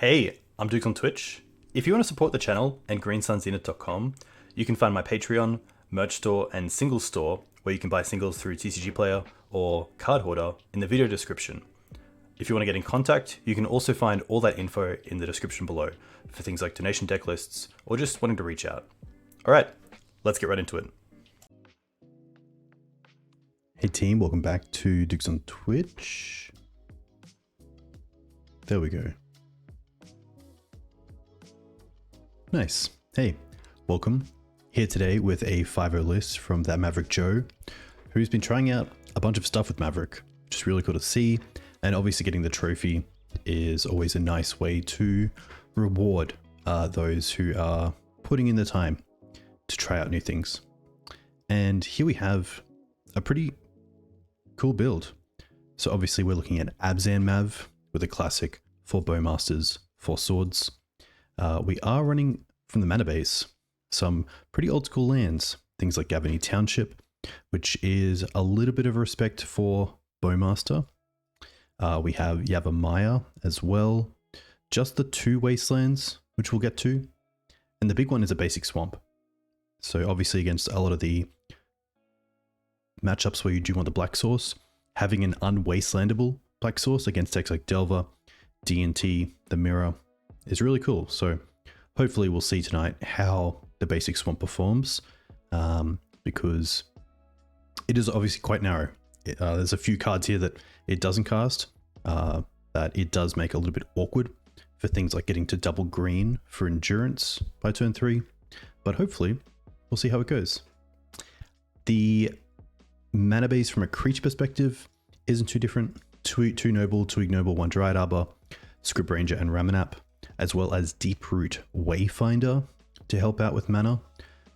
Hey, I'm Duke on Twitch. If you want to support the channel and greensunzenith.com, you can find my Patreon, merch store, and singles store where you can buy singles through TCG Player or Card Hoarder in the video description. If you want to get in contact, you can also find all that info in the description below for things like donation deck lists or just wanting to reach out. Alright, let's get right into it. Hey team, welcome back to Dukes on Twitch. There we go. Nice. Hey, welcome. Here today with a 5-0 list from that Maverick Joe, who's been trying out a bunch of stuff with Maverick, which is really cool to see. And obviously getting the trophy is always a nice way to reward those who are putting in the time to try out new things. And here we have a pretty cool build. So obviously we're looking at Abzan Mav with a classic 4 Bowmasters, 4 swords. We are running from the mana base some pretty old school lands, things like Gavony Township, which is a little bit of respect for Bowmaster. We have Yavimaya as well, just the 2 wastelands, which we'll get to. And the big one is a basic swamp. So obviously against a lot of the matchups where you do want the black source, having an unwastelandable black source against decks like Delver, D&T, the Mirror is really cool. So hopefully we'll see tonight how the basic swamp performs, because it is obviously quite narrow. There's a few cards here that it doesn't cast, that it does make a little bit awkward for things like getting to double green for endurance by turn 3, but hopefully we'll see how it goes. The mana base from a creature perspective isn't too different. 2 Noble, 2 Ignoble, 1 Dryad Arbor, Scryb Ranger and Ramunap, as well as Deeproot Wayfinder to help out with mana,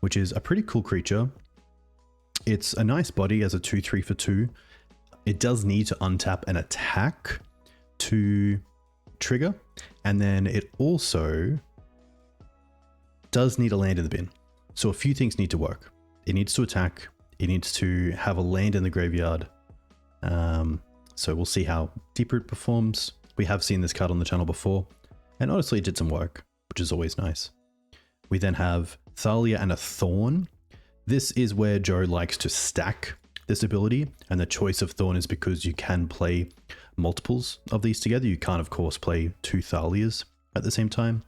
which is a pretty cool creature. It's a nice body as a 2/3 for 2. It does need to untap and attack to trigger, and then it also does need a land in the bin. So a few things need to work. It needs to attack, it needs to have a land in the graveyard. So we'll see how Deeproot performs. We have seen this card on the channel before, and honestly it did some work, which is always nice. We then have Thalia and a Thorn. This is where Joe likes to stack this ability, and the choice of Thorn is because you can play multiples of these together. You can't, of course, play 2 Thalias at the same time.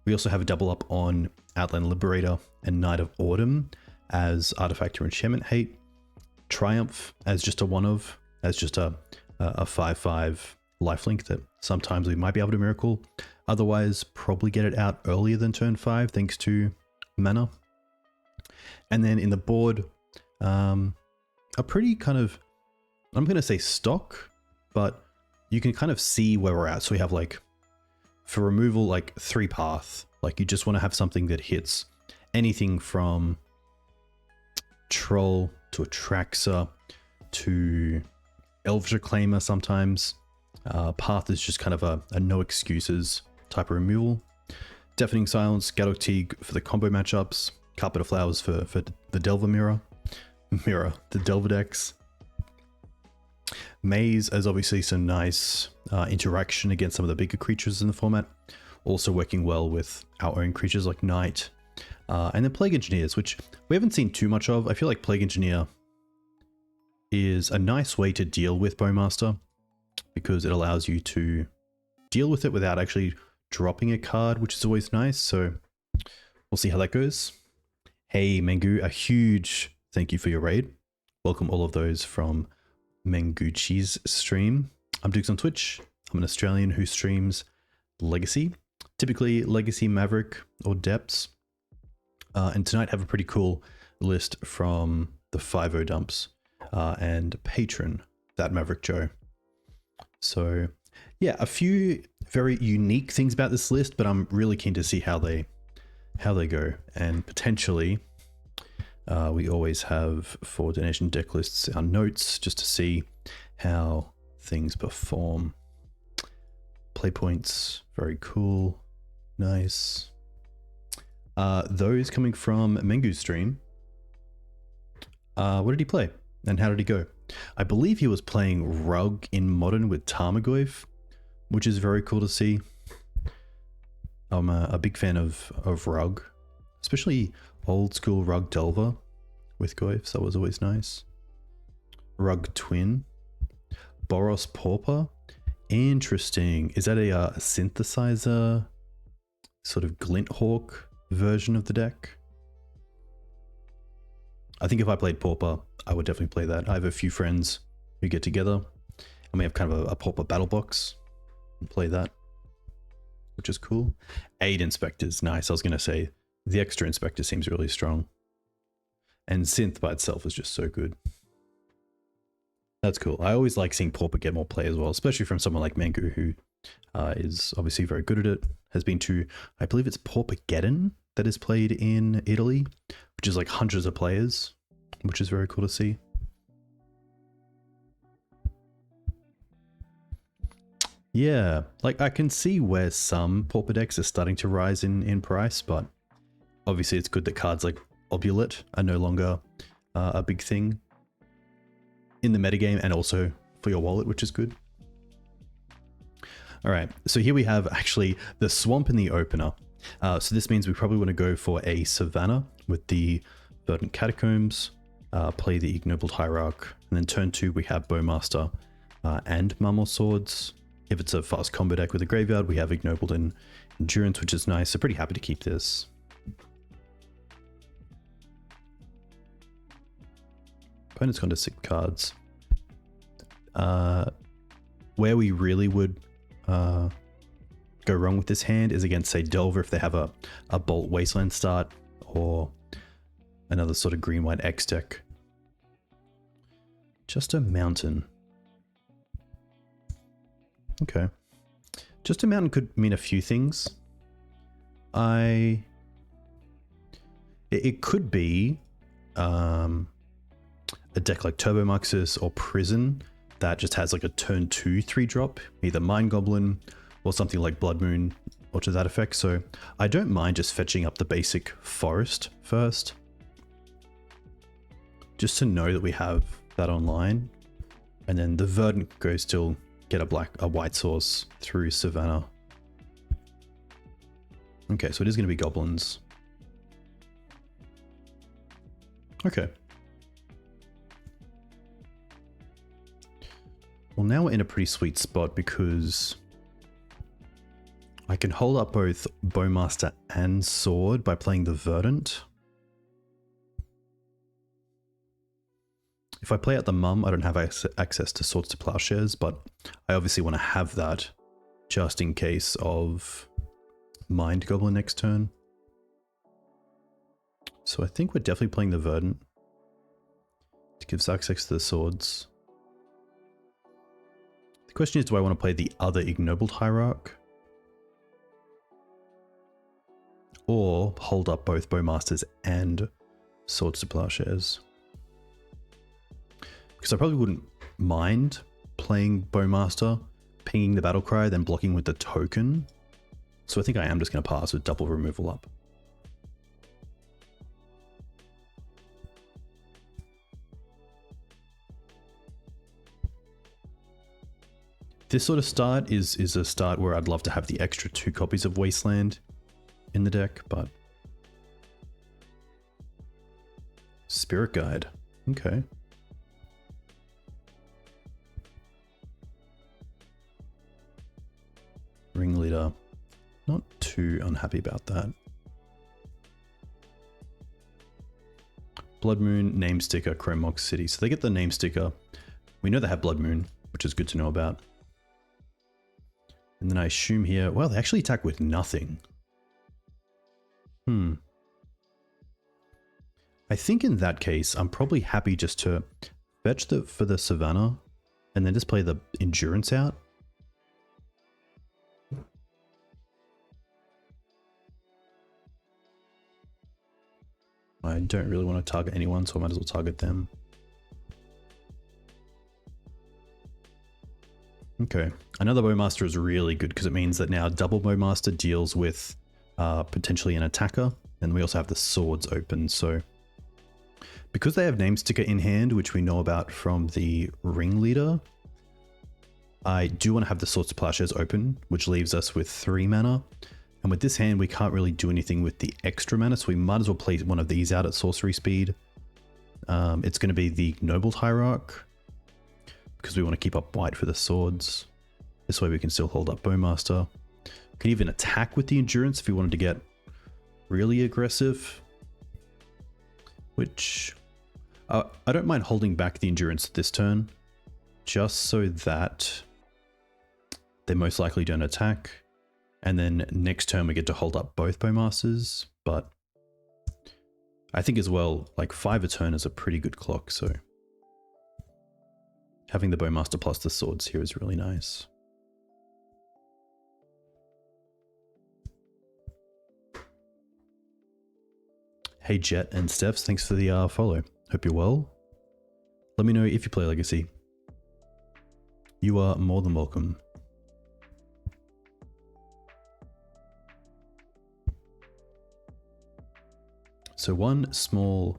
We also have a double up on Outland Liberator and Knight of Autumn as Artifact or Enchantment Hate. Triumph as just a one-of, as just a 5/5 lifelink that sometimes we might be able to miracle. Otherwise, probably get it out earlier than turn 5 thanks to mana. And then in the board, a pretty kind of, I'm going to say stock, but you can kind of see where we're at. So we have like, for removal, like 3 path. Like you just want to have something that hits anything from Troll to Atraxa to Elvish Reclaimer sometimes. Path is just kind of a no excuses type of removal. Deafening Silence, Gadok for the combo matchups. Carpet of Flowers for the Delver the Delver decks. Maze as obviously some nice interaction against some of the bigger creatures in the format. Also working well with our own creatures like Knight. And then Plague Engineers, which we haven't seen too much of. I feel like Plague Engineer is a nice way to deal with Bowmaster, because it allows you to deal with it without actually dropping a card, which is always nice. So we'll see how that goes. Hey Mengu, a huge thank you for your raid. Welcome all of those from Menguchi's stream. I'm Dukes on Twitch. I'm an Australian who streams Legacy, typically Legacy Maverick or Depths. And tonight have a pretty cool list from the 5-0 dumps and patron, that Maverick Joe. So yeah, a few very unique things about this list, but I'm really keen to see how they go. And potentially we always have for donation deck lists our notes just to see how things perform. Play points, very cool, nice. Those coming from Mengu's stream. What did he play and how did he go? I believe he was playing Rug in Modern with Tarmogoyf, which is very cool to see. I'm a big fan of Rug, especially old school Rug Delver with Goyfs. That was always nice. Rug Twin. Boros Pauper. Interesting. Is that a synthesizer sort of Glint Hawk version of the deck? I think if I played Pauper, I would definitely play that. I have a few friends who get together and we have kind of a Pauper battle box and play that, which is cool. 8 Inspectors, nice. I was going to say the extra Inspector seems really strong. And Synth by itself is just so good. That's cool. I always like seeing Pauper get more play as well, especially from someone like Mangu, who is obviously very good at it. Has been to, I believe it's Paupergeddon that is played in Italy, which is like hundreds of players, which is very cool to see. Yeah, like I can see where some Pauper decks are starting to rise in price, but obviously it's good that cards like Obulate are no longer a big thing in the metagame and also for your wallet, which is good. All right, so here we have actually the Swamp in the opener. So this means we probably want to go for a Savannah with the Verdant Catacombs, play the Ignoble Hierarch, and then turn 2 we have Bowmaster and Marmor Swords. If it's a fast combo deck with a graveyard, we have Ignobled and Endurance, which is nice. So pretty happy to keep this. Opponent's gone to 6 cards. Where we really would go wrong with this hand is against, say, Delver if they have a Bolt Wasteland start or another sort of green-white X deck. Just a Mountain. Okay. Just a Mountain could mean a few things. It could be a deck like Turbo Muxus or Prison that just has like a turn 2 3-drop, either Mind Goblin or something like Blood Moon or to that effect. So I don't mind just fetching up the basic Forest first, just to know that we have that online. And then the Verdant goes still get a white source through Savannah. Okay, so it is going to be Goblins. Okay. Well, now we're in a pretty sweet spot because I can hold up both Bowmaster and Sword by playing the Verdant. If I play out the Mum, I don't have access to Swords to Plowshares, but I obviously want to have that just in case of Mind Goblin next turn. So I think we're definitely playing the Verdant to give access to the Swords. The question is, do I want to play the other Ignoble Hierarch? Or hold up both Bowmasters and Swords to Plowshares? Because I probably wouldn't mind playing Bowmaster, pinging the Battlecry, then blocking with the token. So I think I am just going to pass with double removal up. This sort of start is a start where I'd love to have the extra 2 copies of Wasteland in the deck, but... Spirit Guide. Okay. Ringleader. Not too unhappy about that. Blood Moon, Name Sticker, Chrome Mox City. So they get the Name Sticker. We know they have Blood Moon, which is good to know about. And then I assume here, well, they actually attack with nothing. I think in that case, I'm probably happy just to fetch for the Savannah and then just play the Endurance out. I don't really want to target anyone, so I might as well target them. Okay, another Bowmaster is really good because it means that now double Bowmaster deals with potentially an attacker, and we also have the Swords open. So because they have Name Sticker in hand, which we know about from the Ringleader, I do want to have the Swords to Plowshares open, which leaves us with 3 mana. And with this hand, we can't really do anything with the extra mana, so we might as well play one of these out at sorcery speed. It's going to be the Noble Hierarch, because we want to keep up white for the swords. This way we can still hold up Bowmaster. We can even attack with the Endurance if we wanted to get really aggressive. Which, I don't mind holding back the Endurance this turn, just so that they most likely don't attack. And then next turn we get to hold up both Bowmasters, but I think as well, like 5 a turn is a pretty good clock, so having the Bowmaster plus the swords here is really nice. Hey Jet and Stephs, thanks for the follow. Hope you're well. Let me know if you play Legacy. You are more than welcome. So one small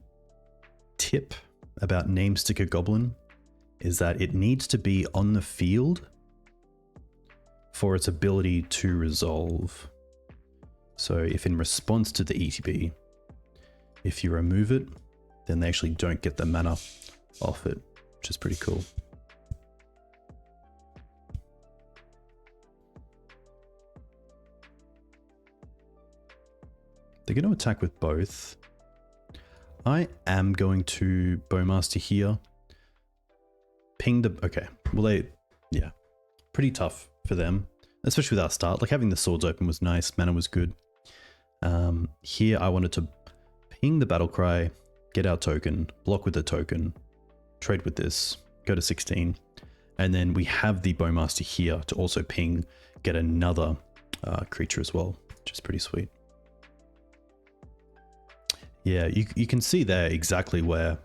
tip about Namesticker Goblin is that it needs to be on the field for its ability to resolve. So if in response to the ETB, if you remove it, then they actually don't get the mana off it, which is pretty cool. They're going to attack with both. I am going to Bowmaster here. Ping the... Okay. Well, they... Yeah. Pretty tough for them. Especially with our start. Like, having the swords open was nice. Mana was good. Here, I wanted to ping the Battlecry, get our token, block with the token, trade with this, go to 16. And then we have the Bowmaster here to also ping, get another creature as well, which is pretty sweet. Yeah, you can see there exactly where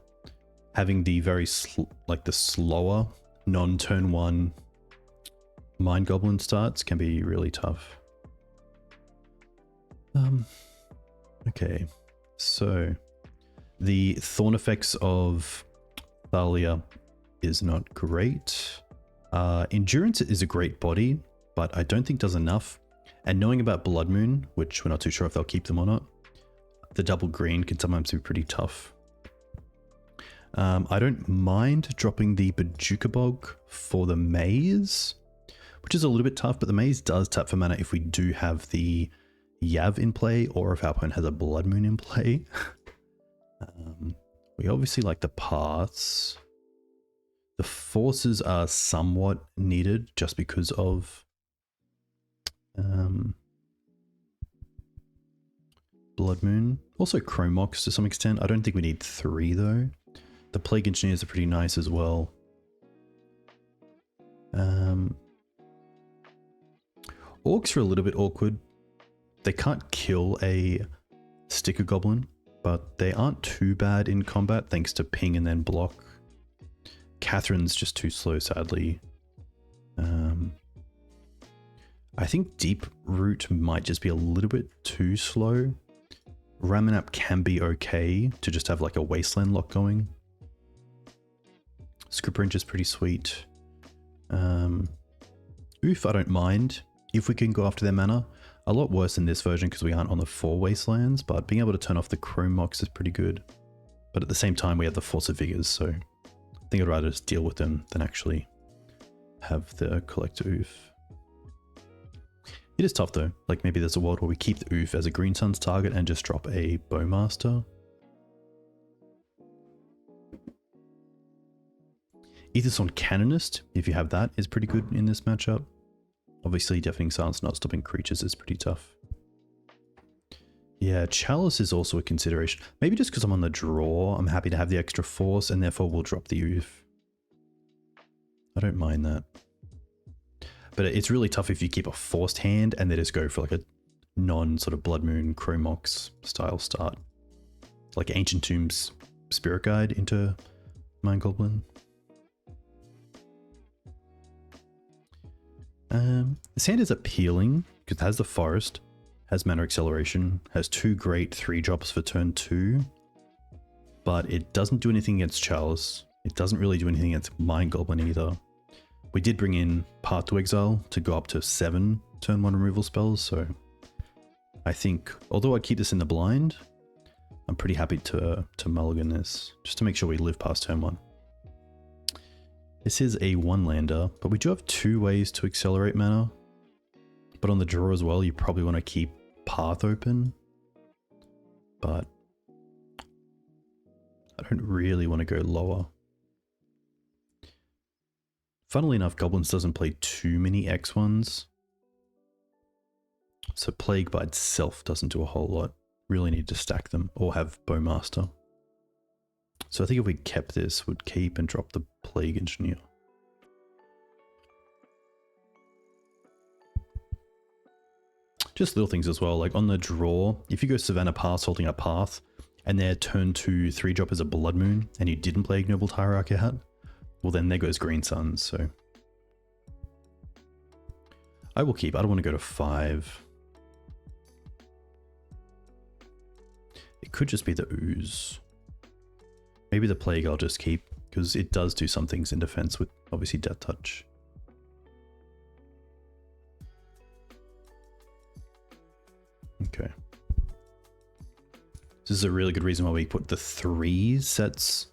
having the very the slower non-turn 1 Mind Goblin starts can be really tough. Okay, so the Thorn effects of Thalia is not great. Endurance is a great body, but I don't think does enough. And knowing about Blood Moon, which we're not too sure if they'll keep them or not, the double green can sometimes be pretty tough. I don't mind dropping the Bojuka Bog for the Maze, which is a little bit tough, but the Maze does tap for mana if we do have the Yav in play, or if our opponent has a Blood Moon in play. We obviously like the paths. The forces are somewhat needed just because of Blood Moon. Also Chromox to some extent. I don't think we need 3 though. The Plague Engineers are pretty nice as well. Orcs are a little bit awkward. They can't kill a Sticker Goblin, but they aren't too bad in combat thanks to ping and then block. Katherine's just too slow, sadly. I think Deeproot might just be a little bit too slow. Ramunap can be okay to just have like a Wasteland lock going. Scryb Ranger is pretty sweet. Ouphe I don't mind if we can go after their mana. A lot worse in this version because we aren't on the 4 Wastelands, but being able to turn off the Chrome Mox is pretty good. But at the same time, we have the Force of Vigors, so I think I'd rather just deal with them than actually have the Collector Ouphe. It is tough though. Like maybe there's a world where we keep the Ouphe as a Green Sun's target and just drop a Bowmaster. Aetherstone Canonist, if you have that, is pretty good in this matchup. Obviously, Deafening Silence not stopping creatures is pretty tough. Yeah, Chalice is also a consideration. Maybe just because I'm on the draw, I'm happy to have the extra force, and therefore we'll drop the Ouphe. I don't mind that. But it's really tough if you keep a forced hand and then just go for like a non-sort of Blood Moon, Chromox style start. Like Ancient Tomb's Spirit Guide into Mind Goblin. This hand is appealing because it has the Forest, has Mana Acceleration, has 2 great 3-drops for turn 2, but it doesn't do anything against Chalice. It doesn't really do anything against Mind Goblin either. We did bring in Path to Exile to go up to 7 turn 1 removal spells, so I think, although I'd keep this in the blind, I'm pretty happy to mulligan this, just to make sure we live past turn 1. This is a 1-lander, but we do have 2 ways to accelerate mana. But on the draw as well, you probably want to keep Path open. But I don't really want to go lower. Funnily enough, Goblins doesn't play too many X1s. So Plague by itself doesn't do a whole lot. Really need to stack them or have Bowmaster. So I think if we kept this, we'd keep and drop the Plague Engineer. Just little things as well, like on the draw, if you go Savannah Pass holding a Path, and their turn 2 3-drop is a Blood Moon, and you didn't play Ignoble Hierarch yet, well then there goes Green Suns, so... I will keep, I don't want to go to 5. It could just be the Ooze. Maybe the Plague I'll just keep, because it does do some things in defense with, obviously, Death Touch. Okay. This is a really good reason why we put the 3 sets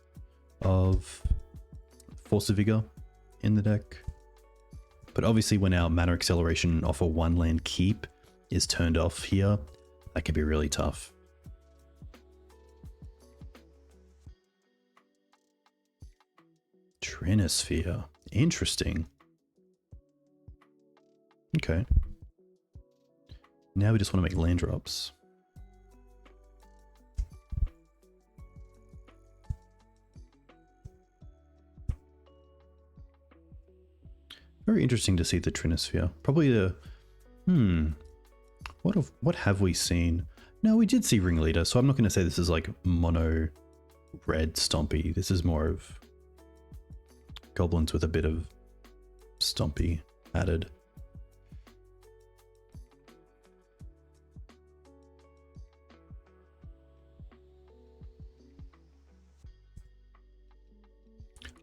of Force of Vigor in the deck. But obviously when our mana acceleration off a 1-land keep is turned off here, that could be really tough. Trinisphere. Interesting. Okay. Now we just want to make land drops. Very interesting to see the Trinisphere. Probably the... What have we seen? No, we did see Ringleader, so I'm not going to say this is like mono red Stompy. This is more of goblins with a bit of Stompy added.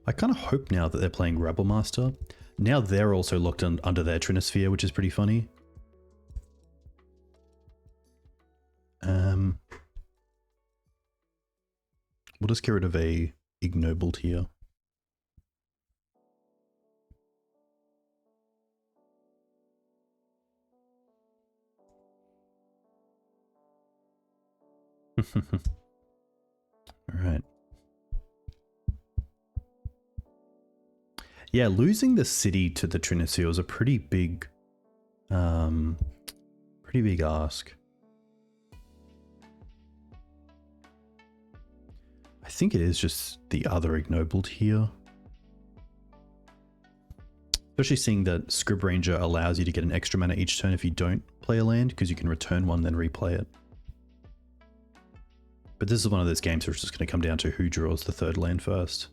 I kind of hope now that they're playing Rebel Master. Now they're also locked under their Trinisphere, which is pretty funny. We'll just get rid of a Ignobled here. All right. Yeah, losing the city to the Trinisphere was a pretty big ask. I think it is just the other Ignobled here. Especially seeing that Scryb Ranger allows you to get an extra mana each turn if you don't play a land, because you can return one, then replay it. But this is one of those games where it's just going to come down to who draws the 3rd land first.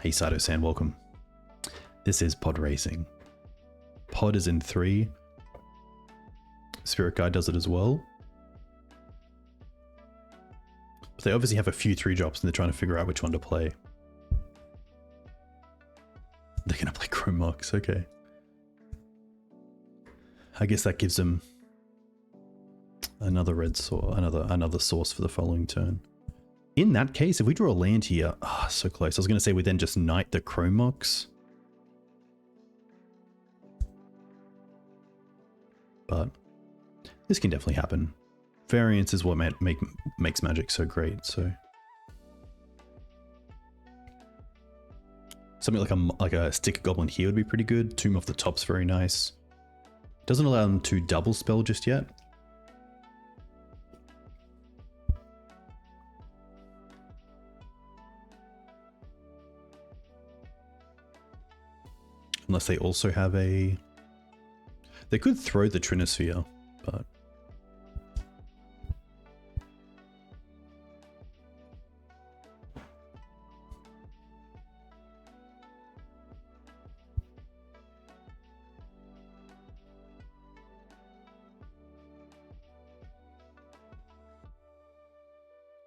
Hey Sato-san, welcome. This is Pod Racing. Pod is in 3. Spirit Guide does it as well. But they obviously have a few 3-drops and they're trying to figure out which one to play. They're going to play Chrome Mox, okay. I guess that gives them another red source, another source for the following turn. In that case, if we draw a land here, so close. I was going to say we then just knight the Chrome Mox. But this can definitely happen. Variance is what makes Magic so great, so. Something like a Stick Goblin here would be pretty good. Tomb off the top's very nice. Doesn't allow them to double spell just yet. Unless they also have a... They could throw the Trinisphere, but...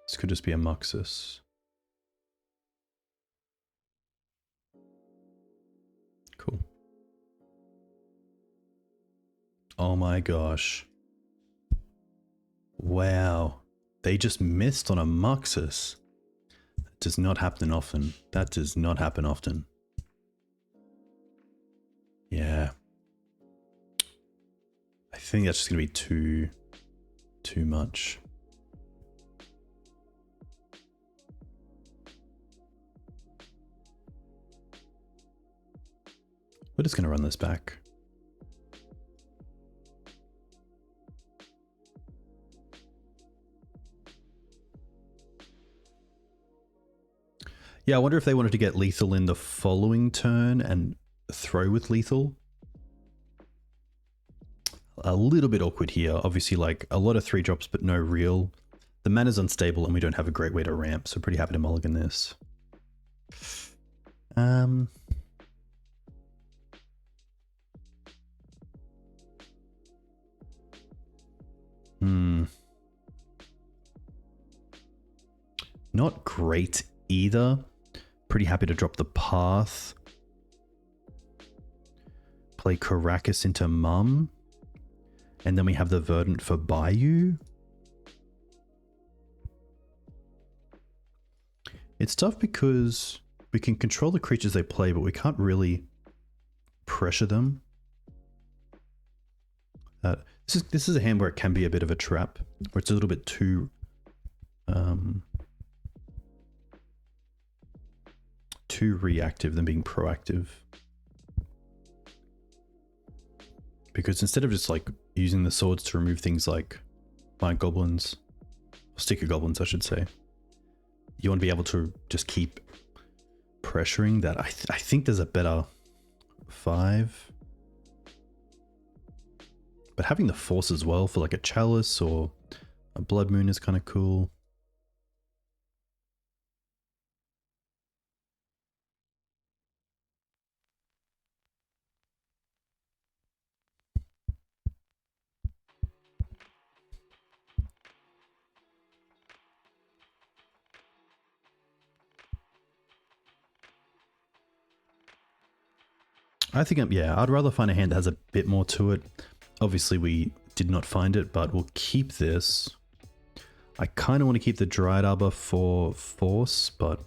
This could just be a Muxus. Oh my gosh. Wow. They just missed on a Muxus. That does not happen often. That does not happen often. Yeah. I think that's just going to be too much. We're just going to run this back. Yeah, I wonder if they wanted to get lethal in the following turn and throw with lethal. A little bit awkward here. Obviously, like a lot of 3-drops, but no real. The mana's unstable and we don't have a great way to ramp, so pretty happy to mulligan this. Not great either. Pretty happy to drop the path. Play Karakas into Mum. And then we have the Verdant for Bayou. It's tough because we can control the creatures they play, but we can't really pressure them. This is a hand where it can be a bit of a trap, where it's a little bit too reactive than being proactive. Because instead of just like using the swords to remove things like giant goblins, sticker goblins I should say, you want to be able to just keep pressuring that. I think there's a better 5. But having the force as well for like a chalice or a blood moon is kind of cool. I think, yeah, I'd rather find a hand that has a bit more to it. Obviously, we did not find it, but we'll keep this. I kind of want to keep the Dryad Arbor for force, but...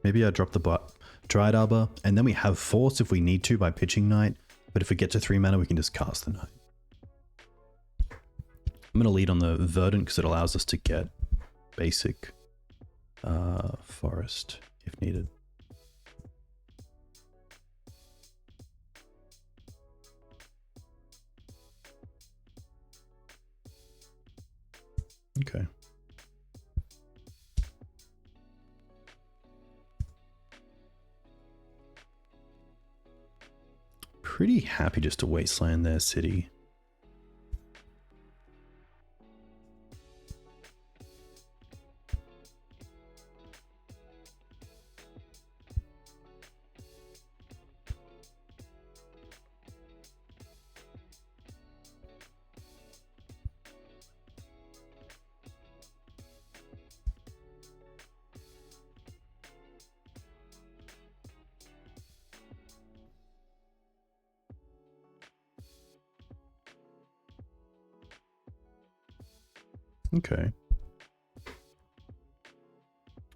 maybe I drop the Dryad Arbor, and then we have force if we need to by pitching Knight, but if we get to 3 mana, we can just cast the Knight. I'm going to lead on the Verdant because it allows us to get basic forest if needed. Okay. Pretty happy just to wasteland their city. Okay.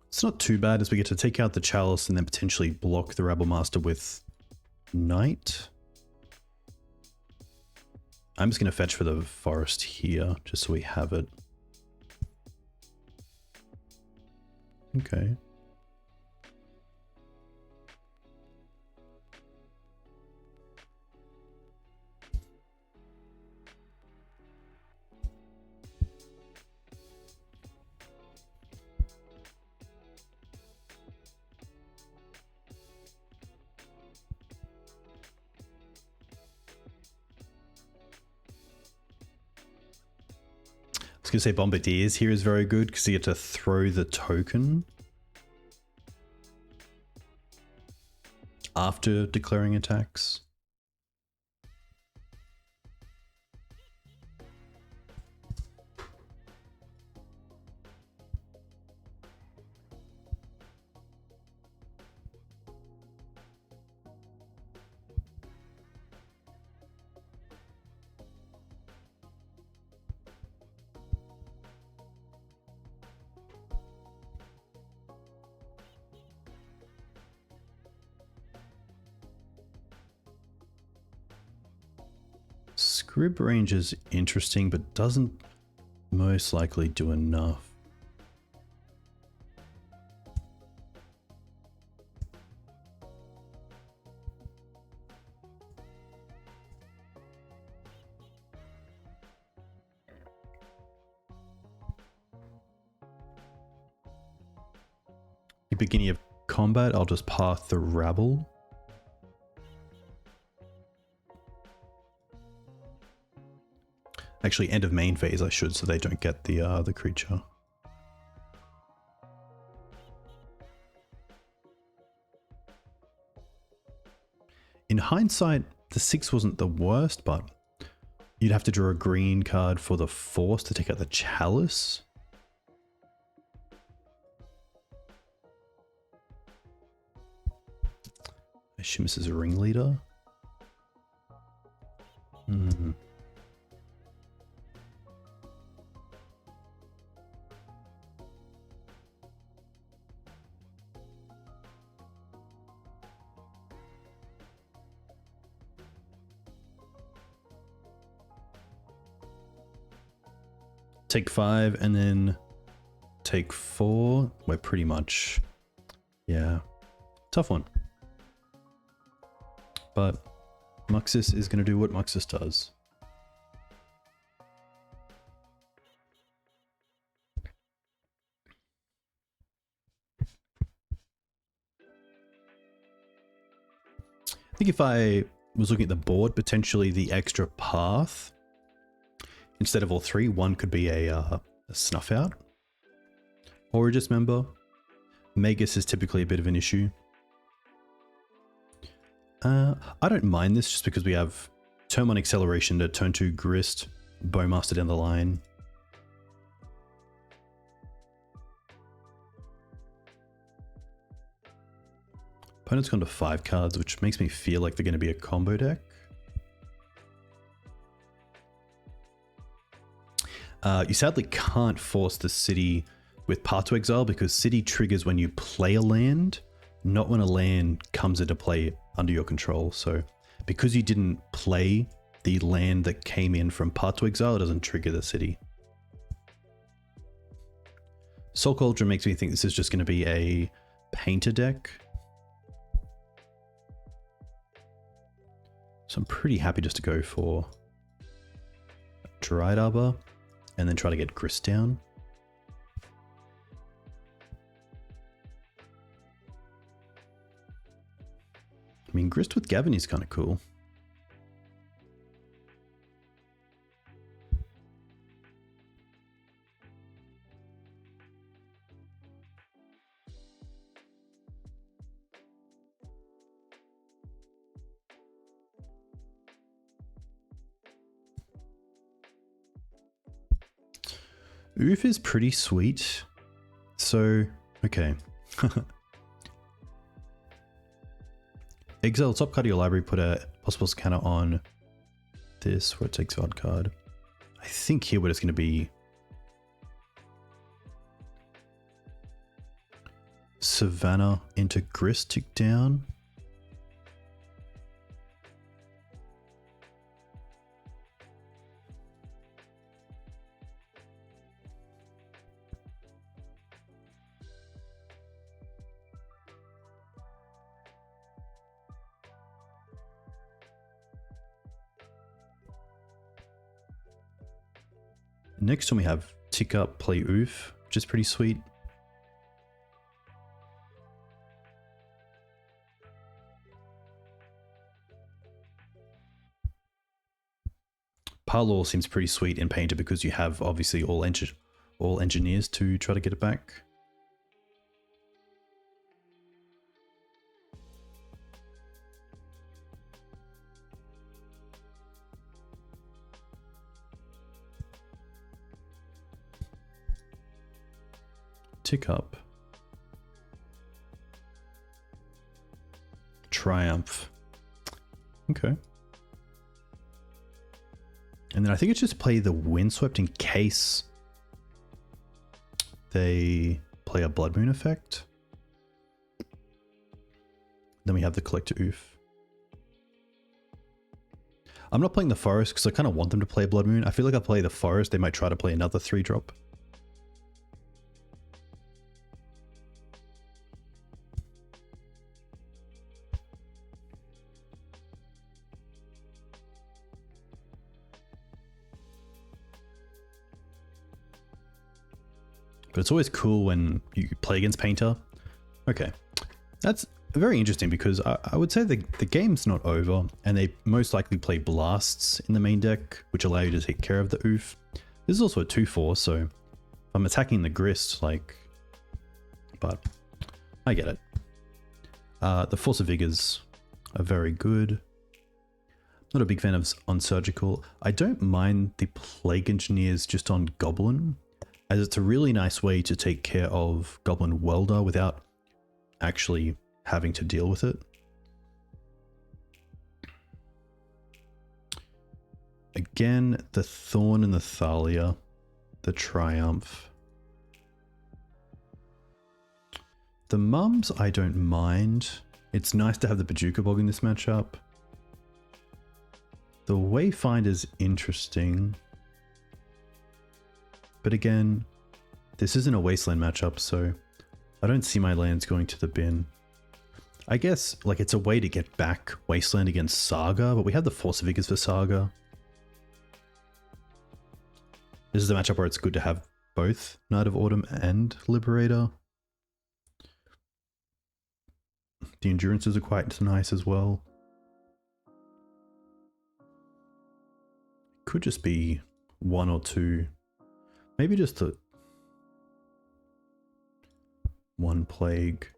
It's not too bad as we get to take out the Chalice and then potentially block the Rabble Master with Knight. I'm just going to fetch for the forest here, just so we have it. Okay. I was going to say Bombardiers here is very good because you get to throw the token after declaring attacks. Scryb Ranger's interesting, but doesn't most likely do enough. The beginning of combat, I'll just path the rabble. Actually, end of main phase I should, so they don't get the creature. In hindsight, the 6 wasn't the worst, but you'd have to draw a green card for the Force to take out the Chalice. I assume this is a ringleader. Take 5 and then take 4. We're pretty much, yeah, tough one. But Muxus is going to do what Muxus does. I think if I was looking at the board, potentially the extra path, instead of all 3, one could be a snuff out. Or a dismember. Magus is typically a bit of an issue. I don't mind this just because we have turn 1 acceleration to turn 2 Grist, Bowmaster down the line. Opponent's gone to 5 cards, which makes me feel like they're going to be a combo deck. You sadly can't force the city with Path to Exile because city triggers when you play a land, not when a land comes into play under your control. So because you didn't play the land that came in from Path to Exile, it doesn't trigger the city. Soul Cauldron makes me think this is just going to be a painter deck. So I'm pretty happy just to go for Dryad Arbor and then try to get Grist down. I mean, Grist with Gavony is kind of cool. Ouphe is pretty sweet. So, okay. Exile top card of your library, put a possible scanner on this where it takes odd card. I think here what it's going to be Savannah into Grist, tick down. Next one we have tick up, play Ouphe, which is pretty sweet. Parlor seems pretty sweet in Painter because you have obviously all engineers to try to get it back. Tick up. Triumph. Okay. And then I think it's just play the Windswept in case they play a Blood Moon effect. Then we have the Collector Ouphe. I'm not playing the forest because I kind of want them to play Blood Moon. I feel like if I play the forest, they might try to play another 3-drop. But it's always cool when you play against Painter. Okay, that's very interesting because I would say the game's not over, and they most likely play Blasts in the main deck, which allow you to take care of the Ouphe. This is also a 2/4, so if I'm attacking the Grist, like, but I get it. The Force of Vigors are very good. Not a big fan of Unsurgical. I don't mind the Plague Engineers just on Goblin, as it's a really nice way to take care of Goblin Welder without actually having to deal with it. Again, the Thorn and the Thalia, the Triumph. The Mums I don't mind. It's nice to have the Bojuka Bog in this matchup. The Wayfinder's interesting. But again, this isn't a Wasteland matchup, so I don't see my lands going to the bin. I guess like it's a way to get back Wasteland against Saga, but we have the Force of Vigors for Saga. This is a matchup where it's good to have both Knight of Autumn and Liberator. The Endurances are quite nice as well. Could just be 1 or 2. Maybe just the 1 Plague.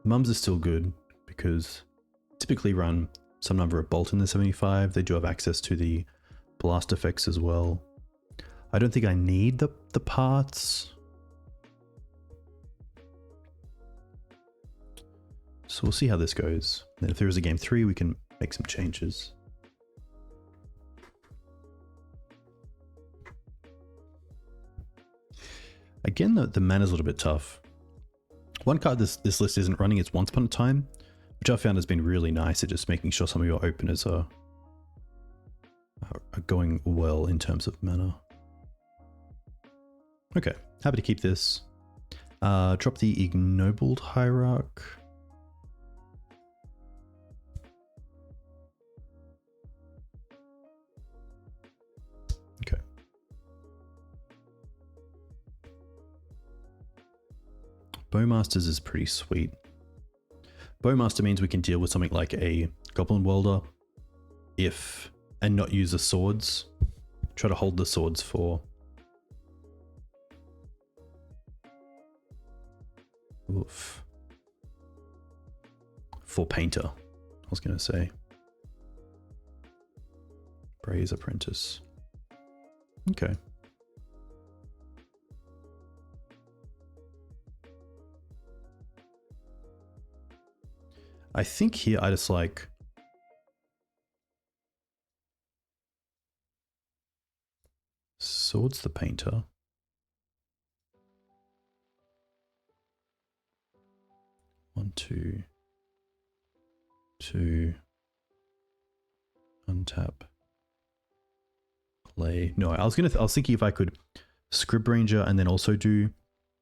Mums are still good because typically run some number of Bolt in the 75. They do have access to the blast effects as well. I don't think I need the parts. So we'll see how this goes. And if there is a game 3, we can make some changes. Again, the mana's a little bit tough. One card this list isn't running is Once Upon a Time, which I found has been really nice at just making sure some of your openers are going well in terms of mana. Okay, happy to keep this. Drop the Ignoble Hierarch. Okay. Bowmasters is pretty sweet. Bowmaster means we can deal with something like a Goblin Welder and not use the swords. Try to hold the swords for Painter, I was going to say. Bray's Apprentice. Okay. I think here I just like Swords the Painter. One, two, untap, play. No, I was thinking if I could Scryb Ranger and then also do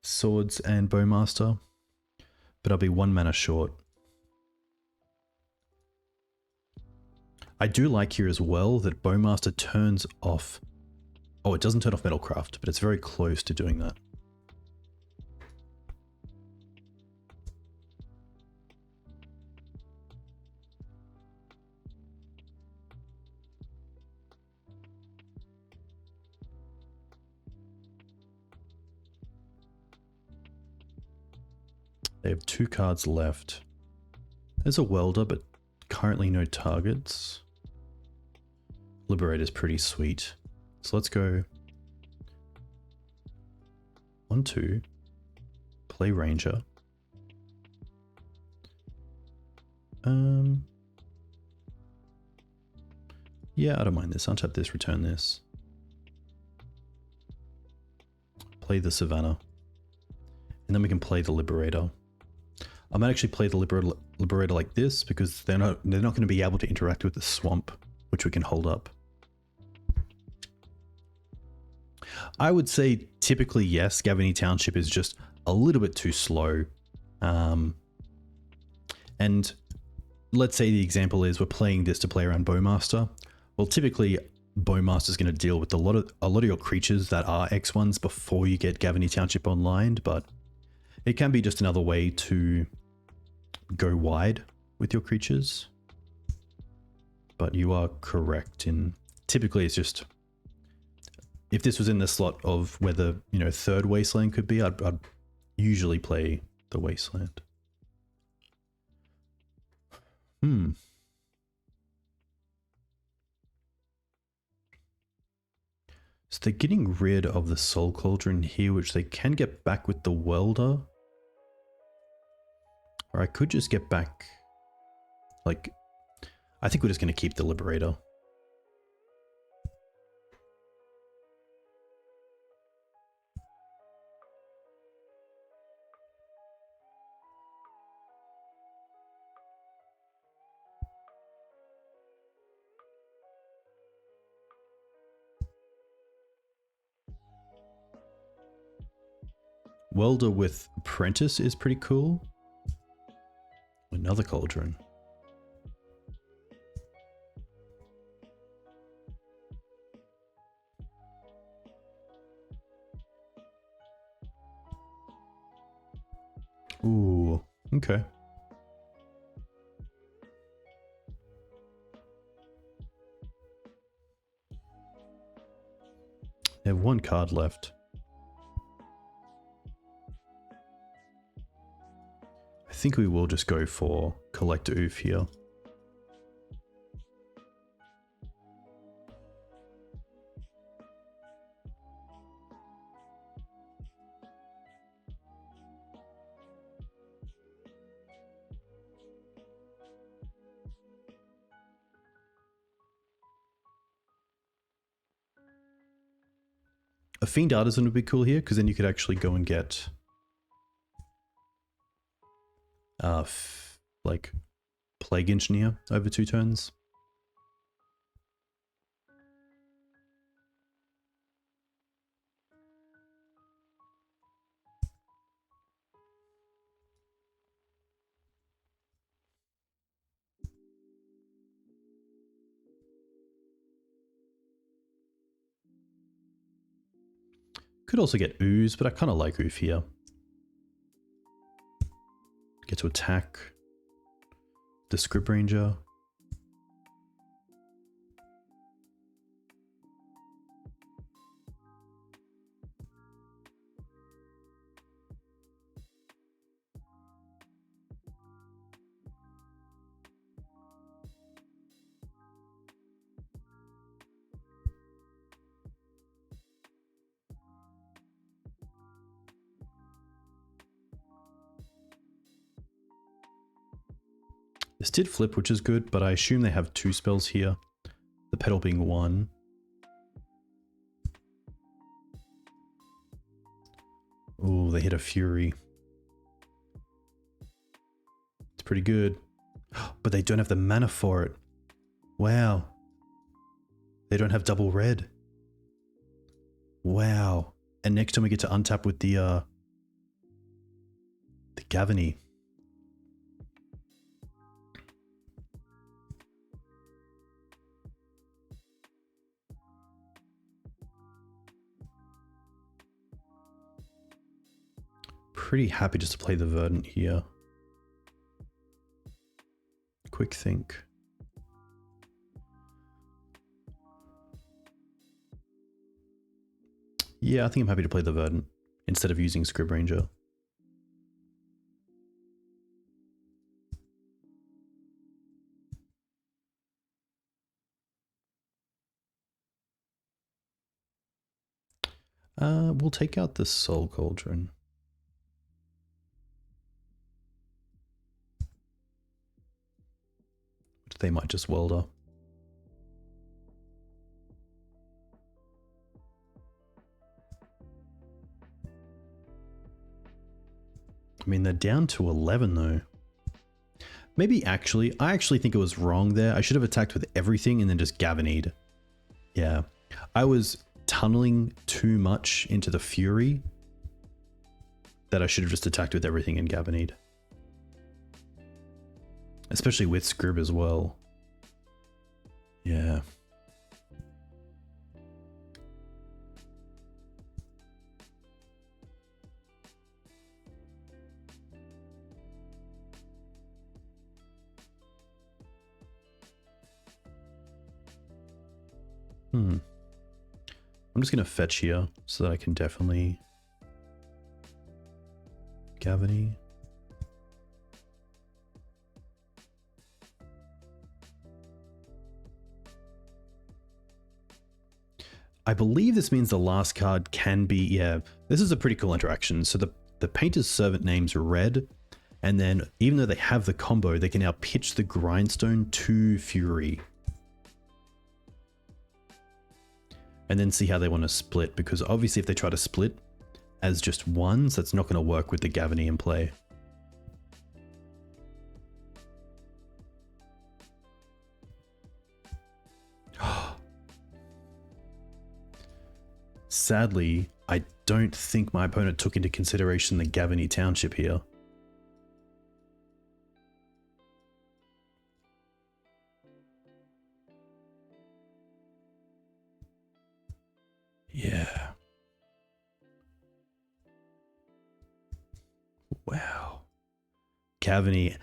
Swords and Bowmaster, but I'll be 1 mana short. I do like here as well that Bowmaster turns off. Oh, it doesn't turn off Metalcraft, but it's very close to doing that. They have 2 cards left. There's a Welder, but currently no targets. Liberator's pretty sweet. So let's go 1, 2, play Ranger. Yeah, I don't mind this. Untap this, return this. Play the Savannah. And then we can play the Liberator. I might actually play the Liberator like this because they're not going to be able to interact with the swamp which we can hold up. I would say typically yes, Gavony Township is just a little bit too slow. And let's say the example is we're playing this to play around Bowmaster. Well, typically Bowmaster is going to deal with a lot of your creatures that are X1s before you get Gavony Township online, but it can be just another way to go wide with your creatures. But you are correct in typically it's just, if this was in the slot of where the third Wasteland could be, I'd usually play the Wasteland. So they're getting rid of the Soul Cauldron here, which they can get back with the Welder. Or I could just get back, like, I think we're just going to keep the Liberator. Welder with Apprentice is pretty cool. Another Cauldron. Ooh, okay. They have one card left. I think we will just go for Collector Ouphe here. A Fiend Artisan would be cool here, because then you could actually go and get like Plague Engineer over 2 turns. Could also get Ooze, but I kind of like Ouphe here. Get to attack the Scryb Ranger. This did flip, which is good, but I assume they have 2 spells here. The Petal being 1. Oh, they hit a Fury. It's pretty good. But they don't have the mana for it. Wow. They don't have double red. Wow. And next time we get to untap with the Gavony. Pretty happy just to play the Verdant here. Quick think. Yeah, I think I'm happy to play the Verdant instead of using Scryb Ranger. We'll take out the Soul Cauldron. They might just welder. I mean, they're down to 11 though. Maybe actually, I actually think it was wrong there. I should have attacked with everything and then just Gavony'd. Yeah. I was tunneling too much into the Fury that I should have just attacked with everything and Gavony'd. Especially with Scryb as well. Yeah. I'm just going to fetch here so that I can definitely Gavony. I believe this means the last card can be, yeah, this is a pretty cool interaction. So the Painter's Servant name's red, and then even though they have the combo, they can now pitch the Grindstone to Fury. And then see how they want to split, because obviously if they try to split as just ones, that's not going to work with the Gavony in play. Sadly, I don't think my opponent took into consideration the Gavony Township here. Yeah. Wow. Gavony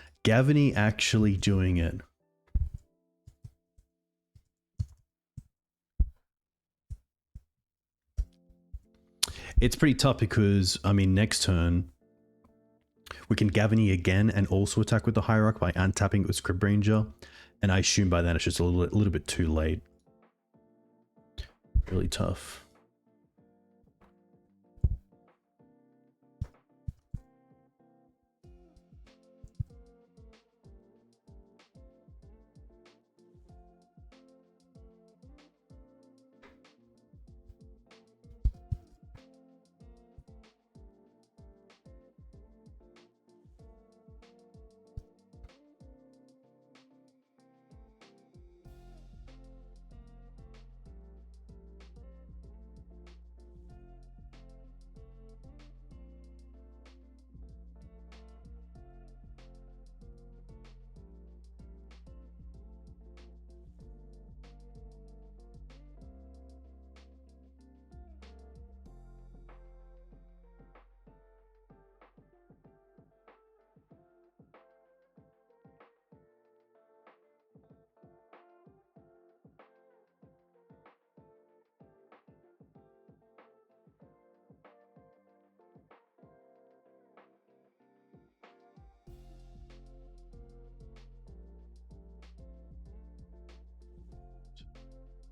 actually doing it. It's pretty tough because, I mean, next turn, we can Gavony again and also attack with the Hierarch by untapping it with Scryb Ranger. And I assume by then it's just a little bit too late. Really tough.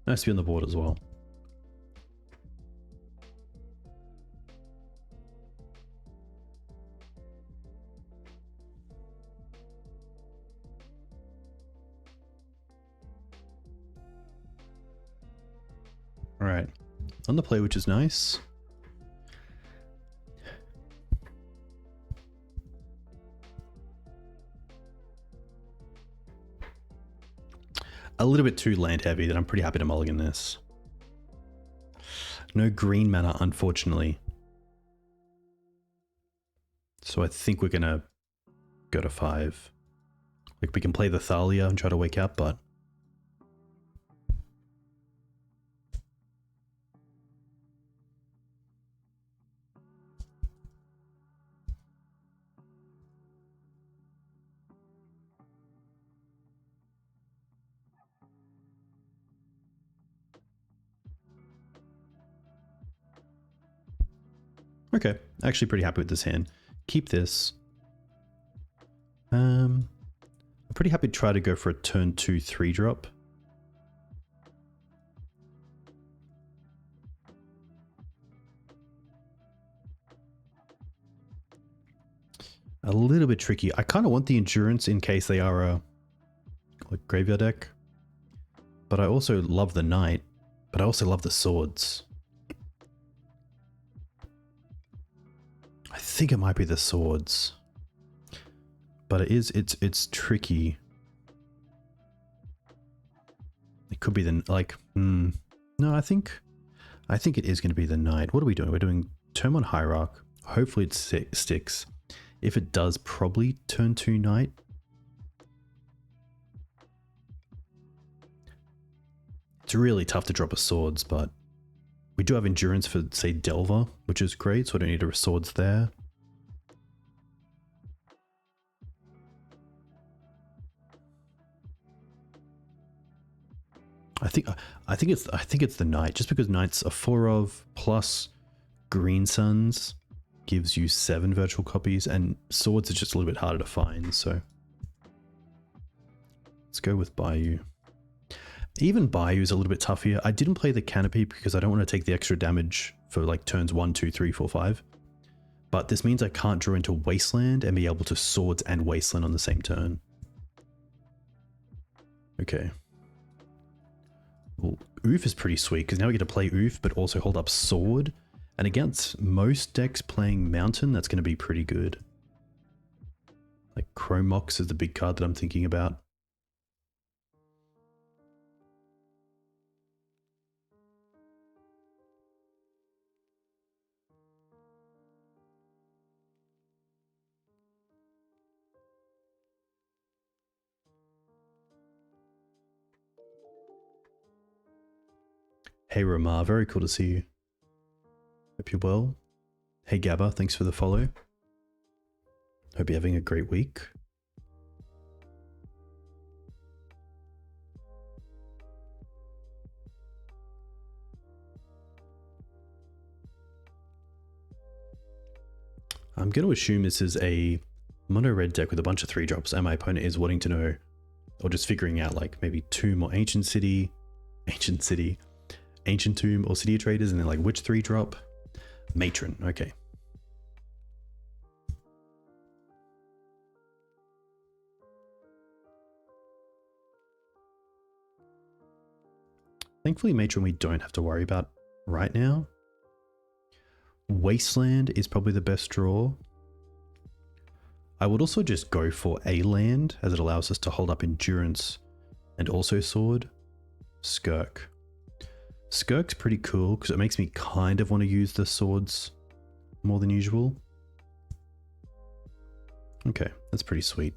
Nice to be on the board as well. All right, on the play, which is nice. A little bit too land heavy that I'm pretty happy to mulligan this. No green mana, unfortunately. So I think we're gonna go to 5. Like we can play the Thalia and try to wake up, but okay, actually pretty happy with this hand. Keep this. I'm pretty happy to try to go for a turn 2 3-drop. A little bit tricky. I kind of want the endurance in case they are a like graveyard deck. But I also love the knight. But I also love the swords. I think it might be the swords. But it's tricky. It could be the, like, no, I think it is going to be the knight. What are we doing? We're doing turn 1 Hierarch. Hopefully it sticks. If it does, probably turn 2 knight. It's really tough to drop a swords, but we do have endurance for, say, Delver, which is great, so I don't need a swords there. I think it's the knight, just because knights are 4 of plus Green Suns gives you 7 virtual copies, and swords are just a little bit harder to find, so let's go with Bayou. Even Bayou is a little bit tough here. I didn't play the Canopy because I don't want to take the extra damage for like turns 1, 2, 3, 4, 5. But this means I can't draw into Wasteland and be able to swords and Wasteland on the same turn. Okay. Well, Ouphe is pretty sweet because now we get to play Ouphe but also hold up sword. And against most decks playing Mountain, that's going to be pretty good. Like Chromox is the big card that I'm thinking about. Hey Ramar, very cool to see you. Hope you're well. Hey Gabba, thanks for the follow. Hope you're having a great week. I'm going to assume this is a mono red deck with a bunch of 3-drops, and my opponent is wanting to know, or just figuring out, like maybe Tomb or Ancient Tomb or City of Traders, and then like which 3-drop? Matron, okay. Thankfully Matron we don't have to worry about right now. Wasteland is probably the best draw. I would also just go for a land, as it allows us to hold up endurance and also sword. Skirk. Skirk's pretty cool because it makes me kind of want to use the swords more than usual. Okay, that's pretty sweet.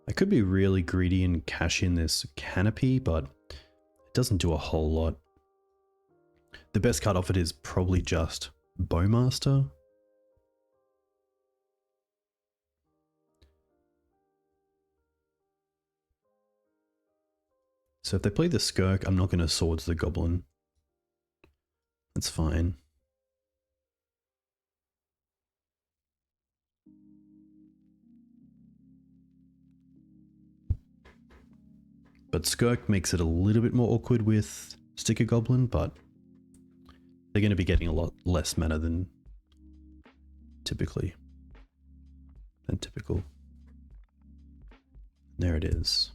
I could be really greedy and cash in this Canopy, but it doesn't do a whole lot. The best card off it is probably just Bowmaster. So if they play the Skirk, I'm not going to swords the Goblin. That's fine. But Skirk makes it a little bit more awkward with Sticker Goblin, but they're going to be getting a lot less mana than typical. There it is.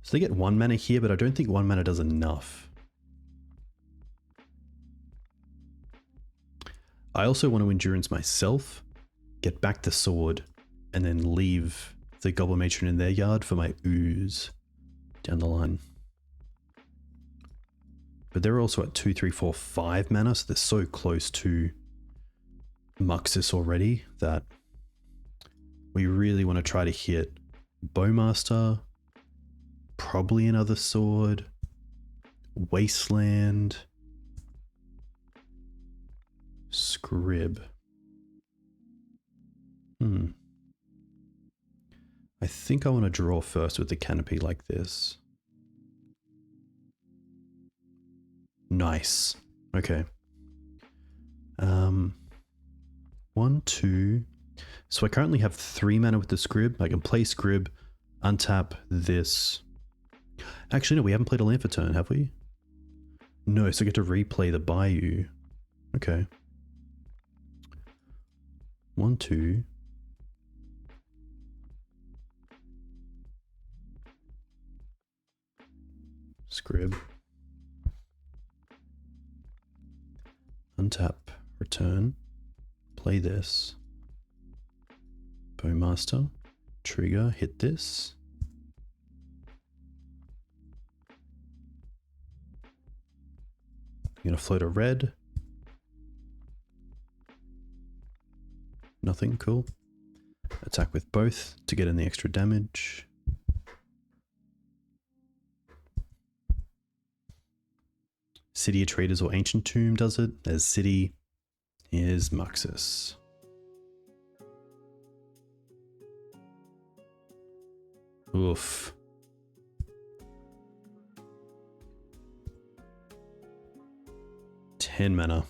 So they get 1 mana here, but I don't think 1 mana does enough. I also want to endurance myself, get back the sword, and then leave the Goblin Matron in their yard for my Ooze down the line. But they're also at 2, 3, 4, 5 mana, so they're so close to Muxus already that we really want to try to hit Bowmaster, probably another sword, Wasteland, Scryb. I think I want to draw first with the Canopy like this. Nice. Okay. 1, 2. So I currently have 3 mana with the Scryb. I can play Scryb, untap this. Actually, no, we haven't played a land for turn, have we? No, so I get to replay the Bayou. Okay. 1, 2. Scryb. Untap, return, play this. Bowmaster, trigger, hit this. I'm gonna float a red. Nothing, cool. Attack with both to get in the extra damage. City of Traders or Ancient Tomb does it. There's City. Here's Muxus. Oof. Ten mana.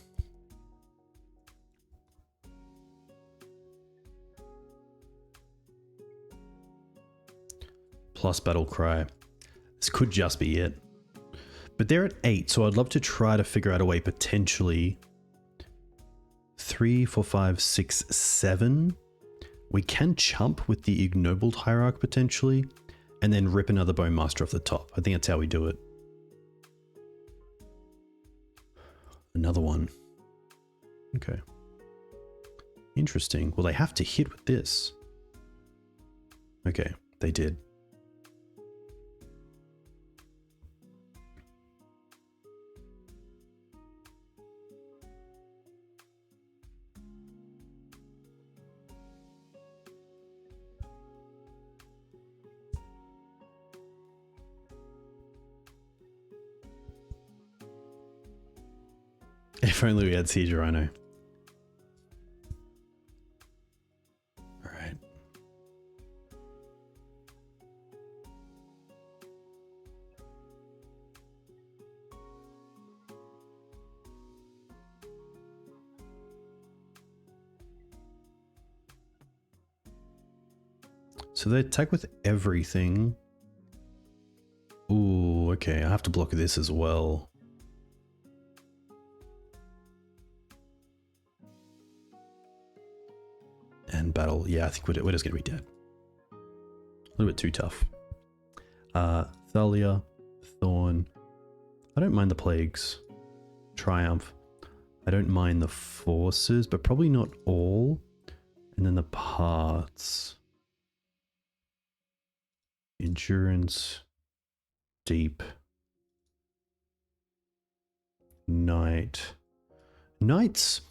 Plus Battle Cry. This could just be it. But they're at 8, so I'd love to try to figure out a way potentially 3, 4, 5, 6, 7. We can chump with the Ignoble Hierarch potentially, and then rip another Bowmaster off the top. I think that's how we do it. Another one. Okay. Interesting. Well, they have to hit with this. Okay, they did. If only we had Siege Rhino. Alright. So they attack with everything. Ooh, okay. I have to block this as well. And battle, yeah, I think we're just going to be dead. A little bit too tough. Thalia, Thorn. I don't mind the Plagues. Triumph. I don't mind the Forces, but probably not all. And then the parts. Endurance. Deep. Knight. Knights.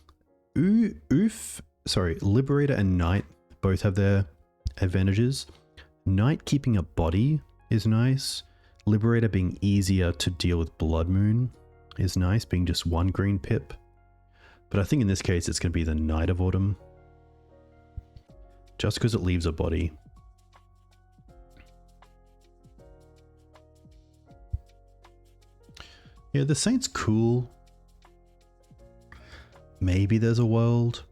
Ouphe. Sorry, Liberator and Knight both have their advantages. Knight keeping a body is nice. Liberator being easier to deal with Blood Moon is nice, being just one green pip. But I think in this case it's going to be the Knight of Autumn. Just because it leaves a body. Yeah, the Saint's cool. Maybe there's a world.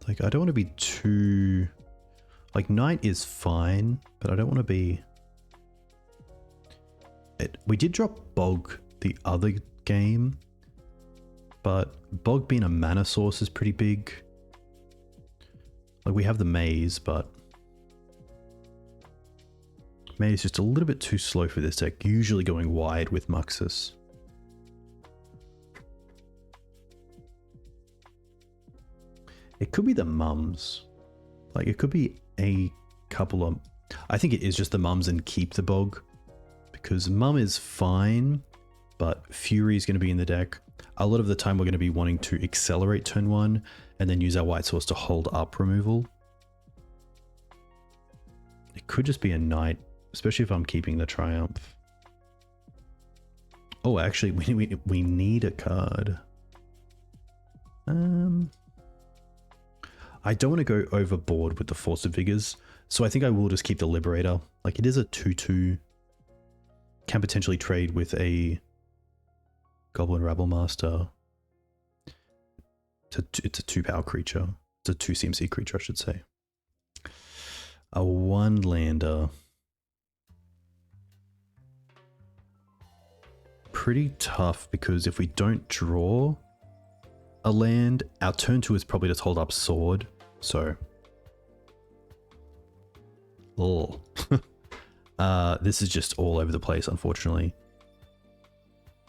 Like, I don't want to be too... Like, Knight is fine, but I don't want to be... We did drop Bog the other game, but Bog being a mana source is pretty big. Like, we have the Maze, but... Maze is just a little bit too slow for this deck, usually going wide with Muxus. It could be the mums. Like, it could be a couple of... I think it is just the mums and keep the Bog. Because Mum is fine, but Fury is going to be in the deck. A lot of the time we're going to be wanting to accelerate turn 1 and then use our white source to hold up removal. It could just be a Knight, especially if I'm keeping the Triumph. Oh, actually, we need a card. I don't want to go overboard with the Force of Vigors, so I think I will just keep the Liberator. Like, it is a 2/2. Can potentially trade with a Goblin Rabblemaster. It's a 2-power creature. It's a 2 CMC creature, I should say. A 1-lander. Pretty tough, because if we don't draw a land, our turn 2 is probably just hold up Sword. So, oh. This is just all over the place, unfortunately.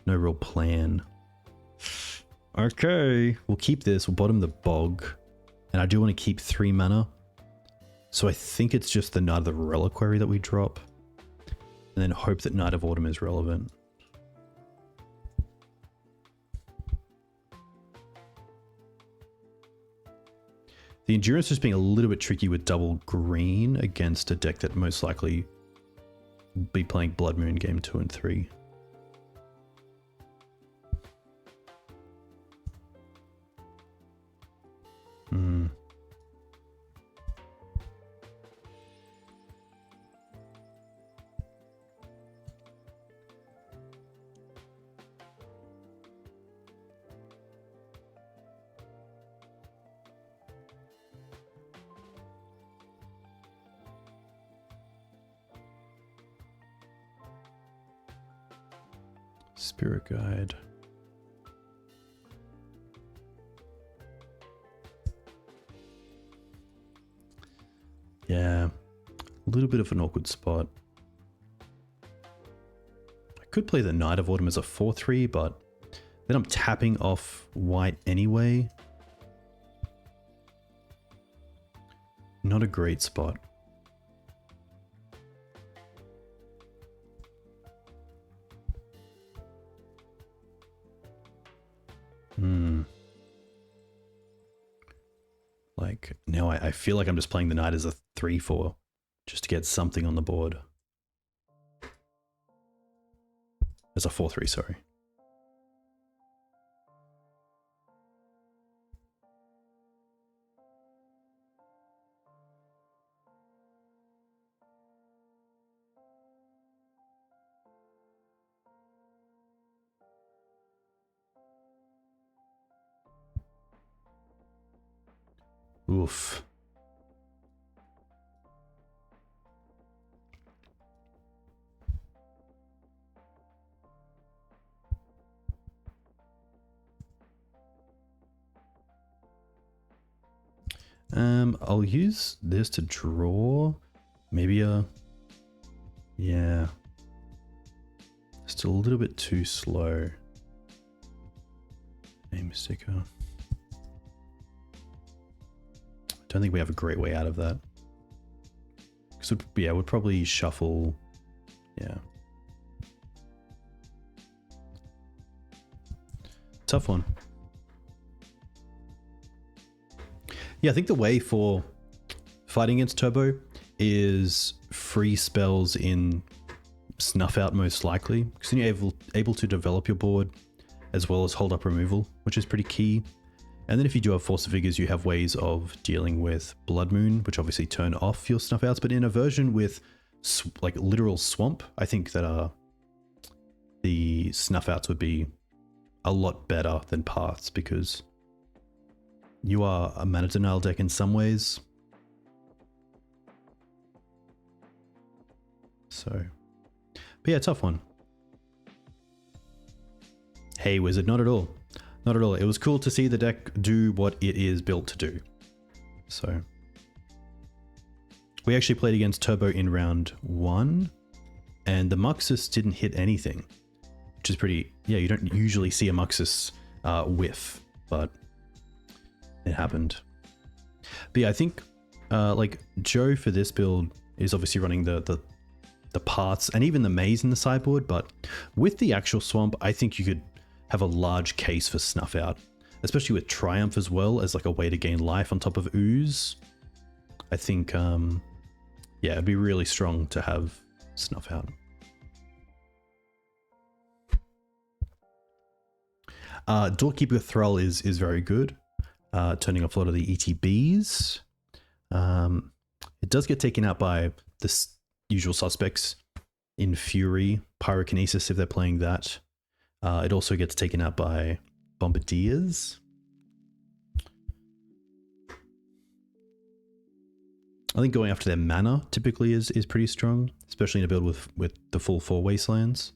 No real plan. Okay, we'll keep this. We'll bottom the bog. And I do want to keep 3 mana. So I think it's just the Knight of the Reliquary that we drop. And then hope that Knight of Autumn is relevant. The Endurance is being a little bit tricky with double green against a deck that most likely will be playing Blood Moon game 2 and 3. Spirit Guide. Yeah, a little bit of an awkward spot. I could play the Knight of Autumn as a 4/3, but then I'm tapping off white anyway. Not a great spot. Like, now I feel like I'm just playing the Knight as a 3/4 just to get something on the board. As a 4/3, sorry. Oof. I'll use this to draw. Maybe yeah. Just a little bit too slow. Name sticker. Don't think we have a great way out of that. Because yeah, we'd probably shuffle. Yeah. Tough one. Yeah, I think the way for fighting against Turbo is free spells in Snuff Out most likely. Because then you're able to develop your board as well as hold up removal, which is pretty key. And then if you do have Force of Figures, you have ways of dealing with Blood Moon, which obviously turn off your Snuff Outs. But in a version with like literal swamp, I think that the Snuff Outs would be a lot better than Paths, because you are a mana denial deck in some ways. So, but yeah, tough one. Hey, Wizard, not at all. Not at all. It was cool to see the deck do what it is built to do. So, we actually played against Turbo in round 1, and the Muxus didn't hit anything, which is pretty, yeah, you don't usually see a Muxus whiff, but it happened. But yeah, I think like Joe for this build is obviously running the paths and even the maze in the sideboard, but with the actual swamp, I think you could have a large case for Snuff Out, especially with Triumph as well as like a way to gain life on top of Ooze. I think, yeah, it'd be really strong to have Snuff Out. Doorkeeper Thrall is very good. Turning off a lot of the ETBs. It does get taken out by the usual suspects in Fury, Pyrokinesis if they're playing that. It also gets taken out by Bombardiers. I think going after their mana typically is pretty strong, especially in a build with the full 4 Wastelands.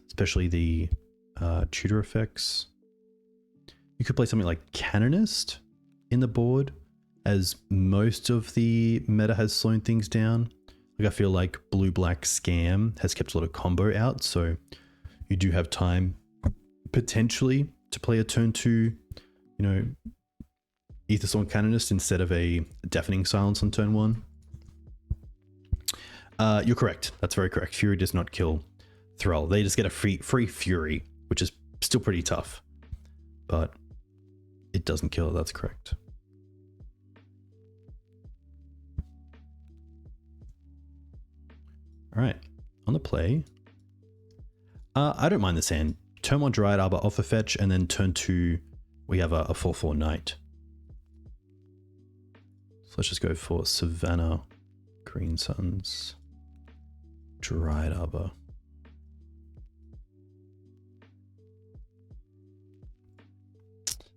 Especially the tutor effects. You could play something like Canonist in the board, as most of the meta has slowed things down. Like I feel like blue-black scam has kept a lot of combo out, so you do have time potentially to play a turn 2, you know, Aethersworn Canonist instead of a Deafening Silence on turn 1. You're correct. That's very correct. Fury does not kill Thrall. They just get a free Fury, which is still pretty tough, but it doesn't kill. That's correct. All right, on the play. I don't mind this hand. Turn 1 Dryad Arbor off a fetch, and then turn 2 we have a 4/4 Knight. So let's just go for Savannah, Green Suns, Dryad Arbor.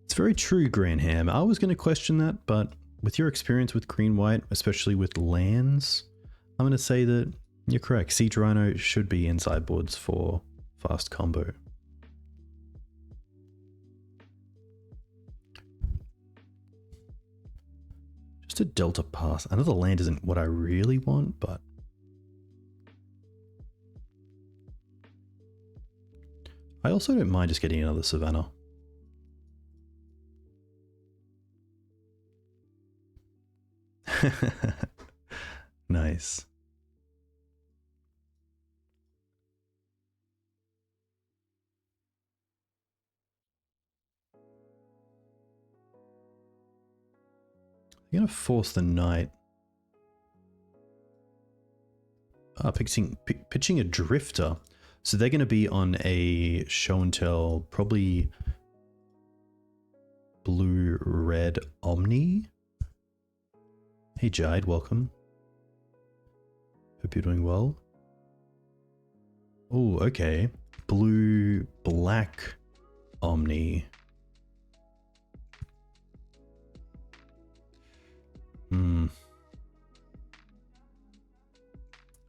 It's very true, Granham. I was going to question that, but with your experience with green-white, especially with lands, I'm going to say that you're correct. Siege Rhino should be in sideboards for fast combo. Just a Delta Pass. Another land isn't what I really want, but I also don't mind just getting another Savannah. Nice. I'm gonna force the Knight. Pitching a Drifter. So they're gonna be on a show and tell, probably blue-red Omni. Hey Jide, welcome. Hope you're doing well. Oh, okay. Blue-black Omni.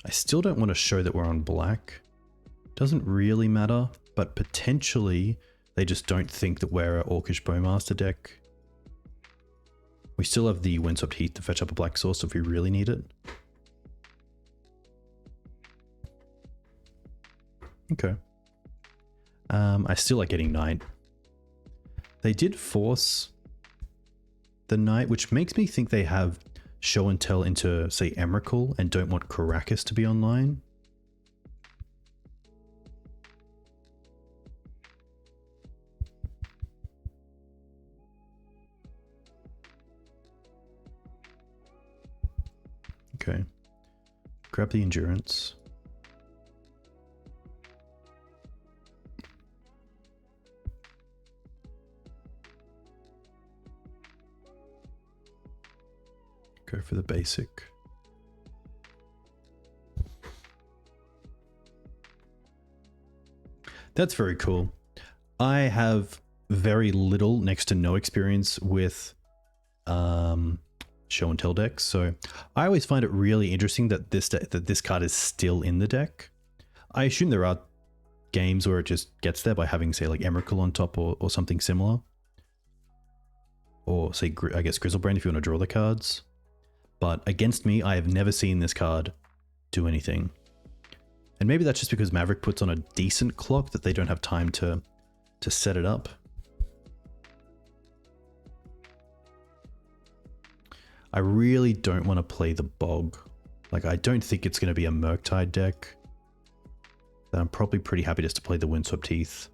I still don't want to show that we're on black. Doesn't really matter, but potentially they just don't think that we're an Orcish Bowmaster deck. We still have the Windswept Heath to fetch up a black source if we really need it. Okay. I still like getting Knight. They did force the Knight, which makes me think they have show and tell into, say, Emrakul and don't want Karakas to be online. Okay. Grab the Endurance. Go for the basic. That's very cool. I have very little, next to no experience with show and tell decks, so I always find it really interesting that this card is still in the deck. I assume there are games where it just gets there by having, say, like Emrakul on top or something similar, or say, I guess Grizzlebrand if you want to draw the cards. But against me, I have never seen this card do anything. And maybe that's just because Maverick puts on a decent clock that they don't have time to set it up. I really don't want to play the Bog. Like, I don't think it's going to be a Murktide deck. I'm probably pretty happy just to play the Windswept Heath.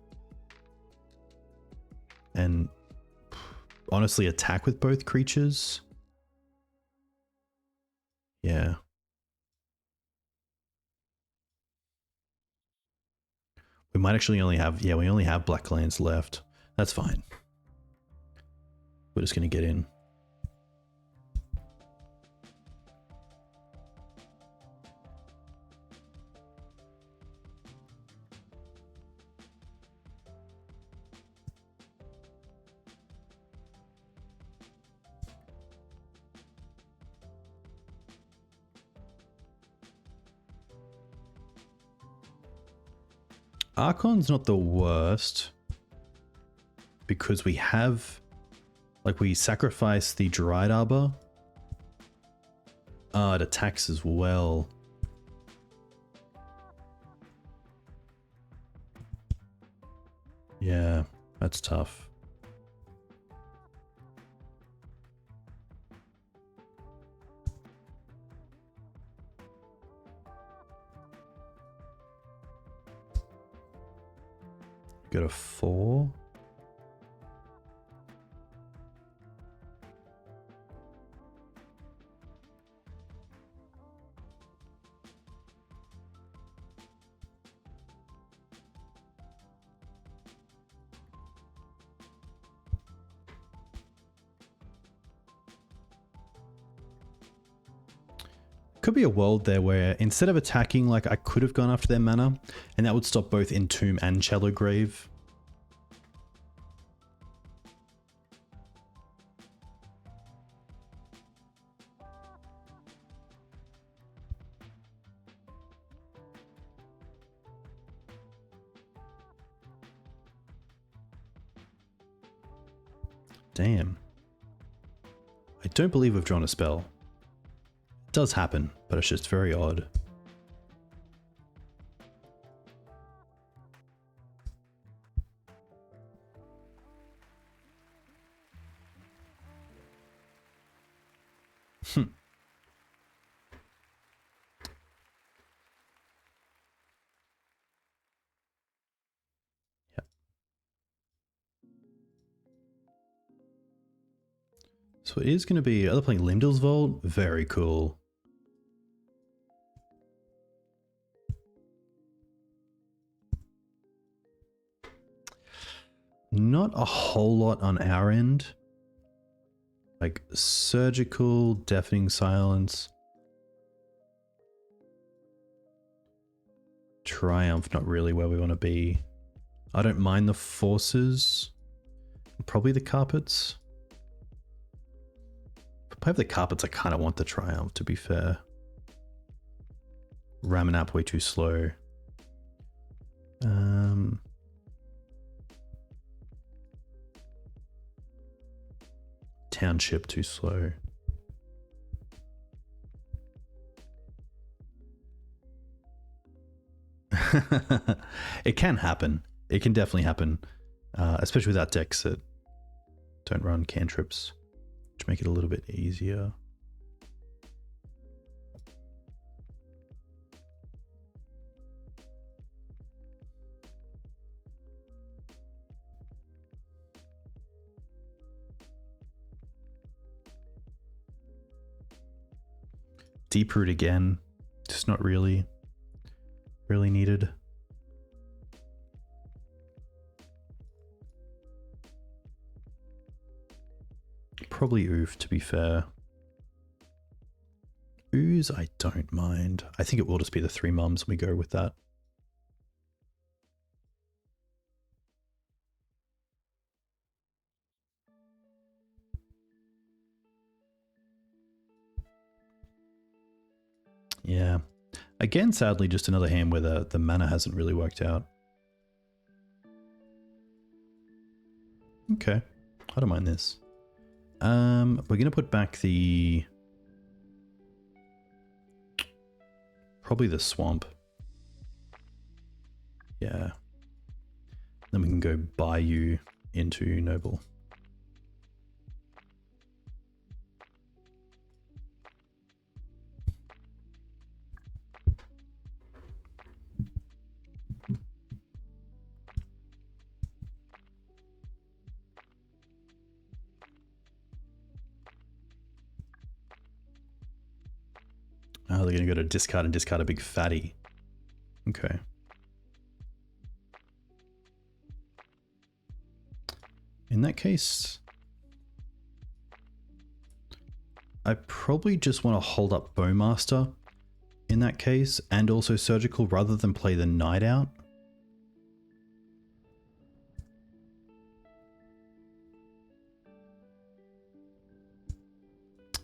And honestly, attack with both creatures. Yeah. We might actually only have, yeah, we only have black lands left. That's fine. We're just going to get in. Archon's not the worst because we have, like, we sacrifice the Dryad Arbor. It attacks as well. Yeah, that's tough. Got a 4. Could be a world there where instead of attacking, like I could have gone after their mana, and that would stop both Entomb and Shallow Grave. Damn. I don't believe we've drawn a spell. It does happen, but it's just very odd. So it is going to be, are they playing Limdal's Vault? Very cool. Not a whole lot on our end. Like Surgical, Deafening Silence. Triumph, not really where we want to be. I don't mind the Forces. Probably the Carpets. If I have the Carpets, I kind of want the Triumph, to be fair. Ramunap way too slow. Township too slow. It can happen. It can definitely happen. Especially without decks that don't run cantrips, which make it a little bit easier. Deeproot again, just not really needed. Probably Ouphe, to be fair. Ooze, I don't mind. I think it will just be the 3 mums and we go with that. Yeah. Again, sadly, just another hand where the mana hasn't really worked out. Okay. I don't mind this. We're going to put back probably the Swamp. Yeah. Then we can go Bayou into Noble. Oh, they're going to go to discard and discard a big fatty. Okay. In that case, I probably just want to hold up Bowmaster in that case, and also Surgical rather than play the Night Out.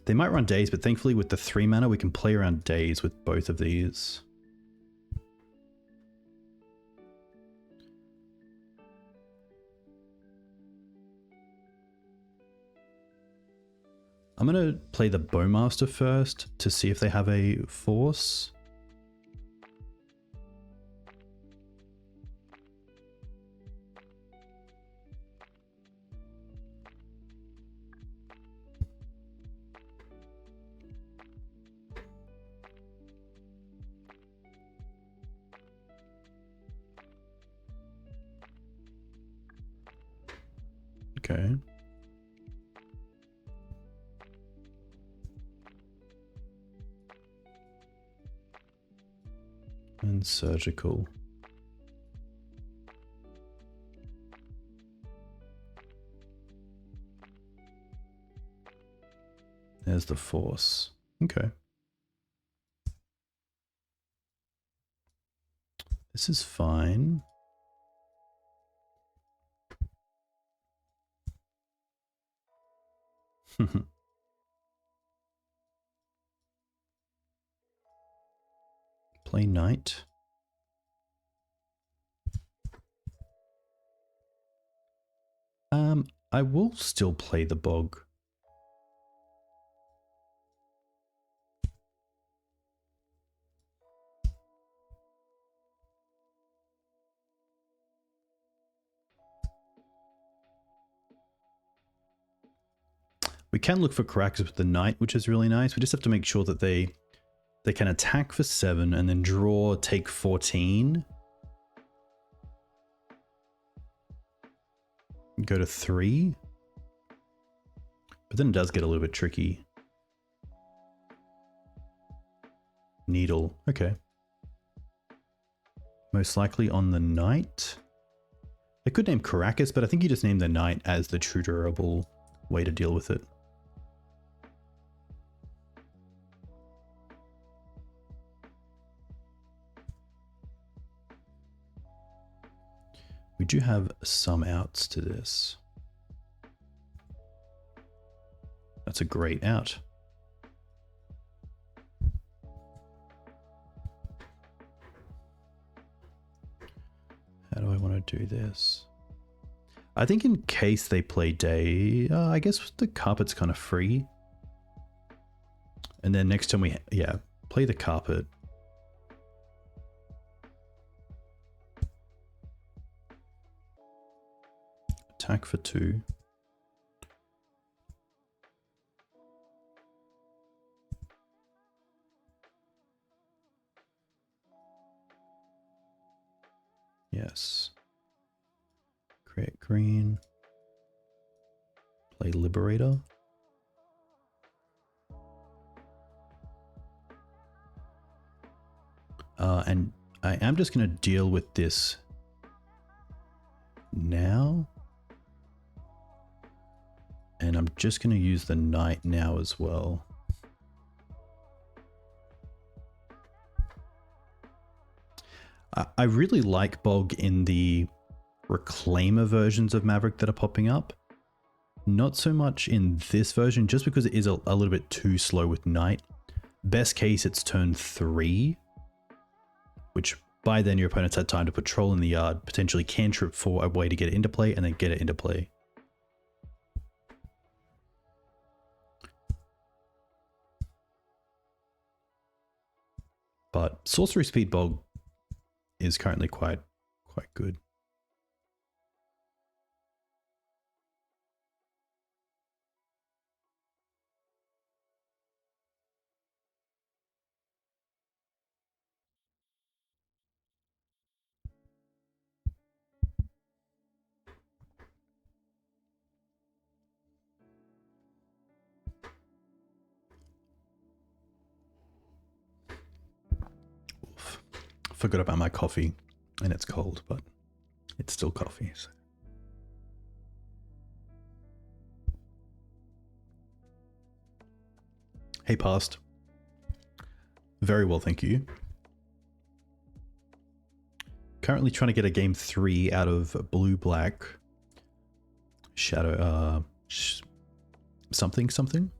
They might run Daze, but thankfully with the 3 mana we can play around Daze with both of these. I'm going to play the Bowmaster first to see if they have a Force. Okay. And surgical. There's the force. Okay. This is fine. Play knight. I will still play the bog. We can look for Karakas with the knight, which is really nice. We just have to make sure that they can attack for 7 and then draw, take 14. Go to 3. But then it does get a little bit tricky. Needle. Okay. Most likely on the knight. They could name Karakas, but I think you just name the knight as the true durable way to deal with it. We do have some outs to this. That's a great out. How do I want to do this? I think in case they play day, I guess the carpet's kind of free. And then next time we, play the carpet. Attack for 2. Yes. Create green. Play Liberator. And I am just going to deal with this now. And I'm just going to use the knight now as well. I really like Bog in the Reclaimer versions of Maverick that are popping up. Not so much in this version, just because it is a little bit too slow with Knight. Best case, it's turn 3, which by then your opponent's had time to patrol in the yard, potentially cantrip for a way to get it into play, and then get it into play. But Sorcery Speed Bog is currently quite good. Oof. Forgot about my coffee, and it's cold, but it's still coffee. So. Hey, Past. Very well, thank you. Currently trying to get a game 3 out of blue-black. Shadow, something.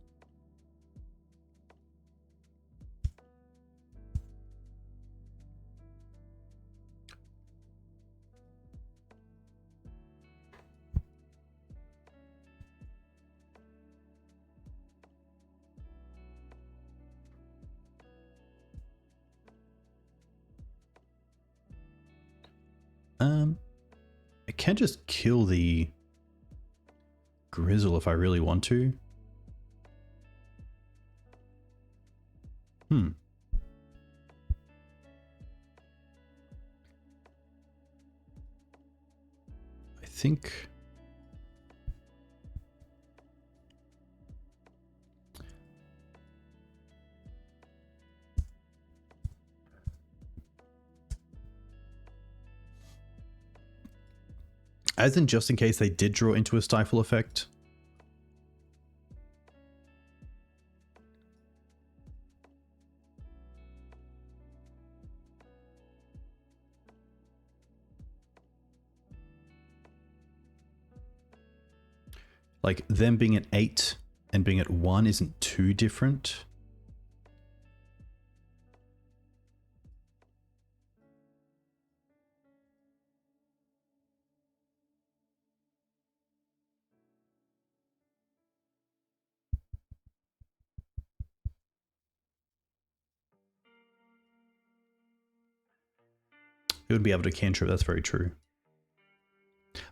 I can just kill the Grizzle if I really want to. I think As in just in case they did draw into a stifle effect. Like them being at 8 and being at 1 isn't too different. It would be able to cantrip, that's very true.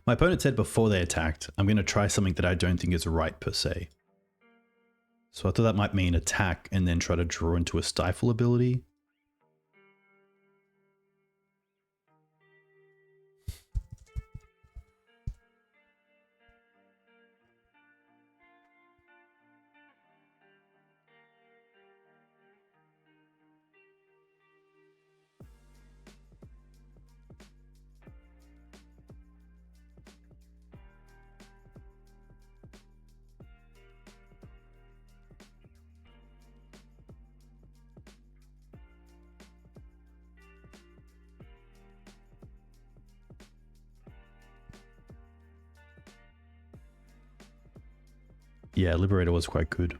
My opponent said before they attacked, I'm going to try something that I don't think is right per se. So I thought that might mean attack and then try to draw into a stifle ability. Yeah, Liberator was quite good.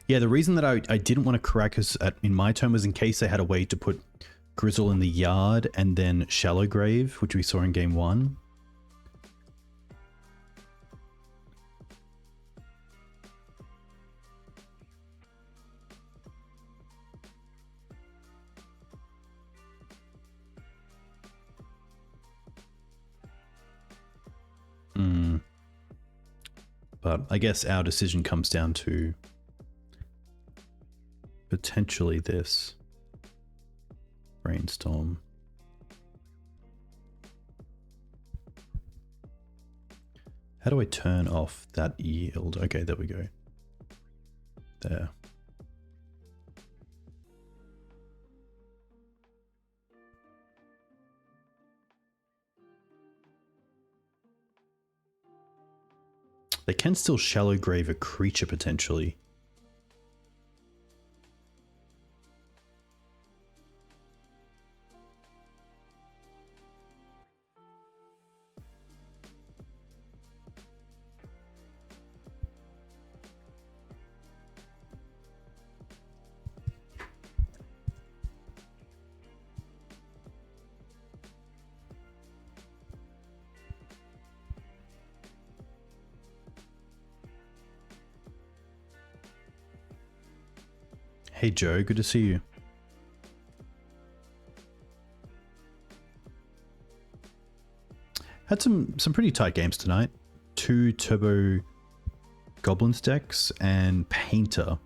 Yeah, the reason that I didn't want to Karakas in my turn was in case they had a way to put Grizzle in the yard and then Shallow Grave, which we saw in game 1. But I guess our decision comes down to potentially this. Brainstorm. How do I turn off that yield? Okay, there we go. There. They can still Shallow Grave a creature potentially. Hey Joe, good to see you. Had some pretty tight games tonight. 2 Turbo Goblins decks and Painter.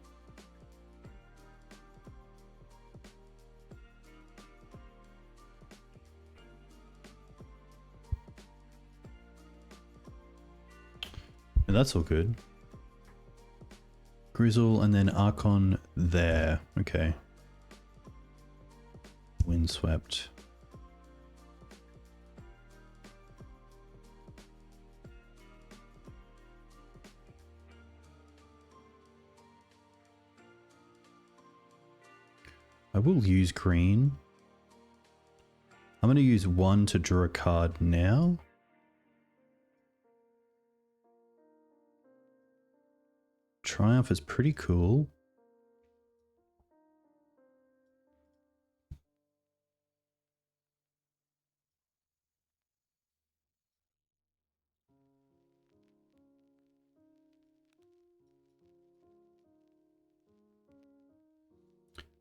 And that's all good. Grizzle and then Archon there. Okay. Windswept. I will use green. I'm going to use 1 to draw a card now. Triumph is pretty cool.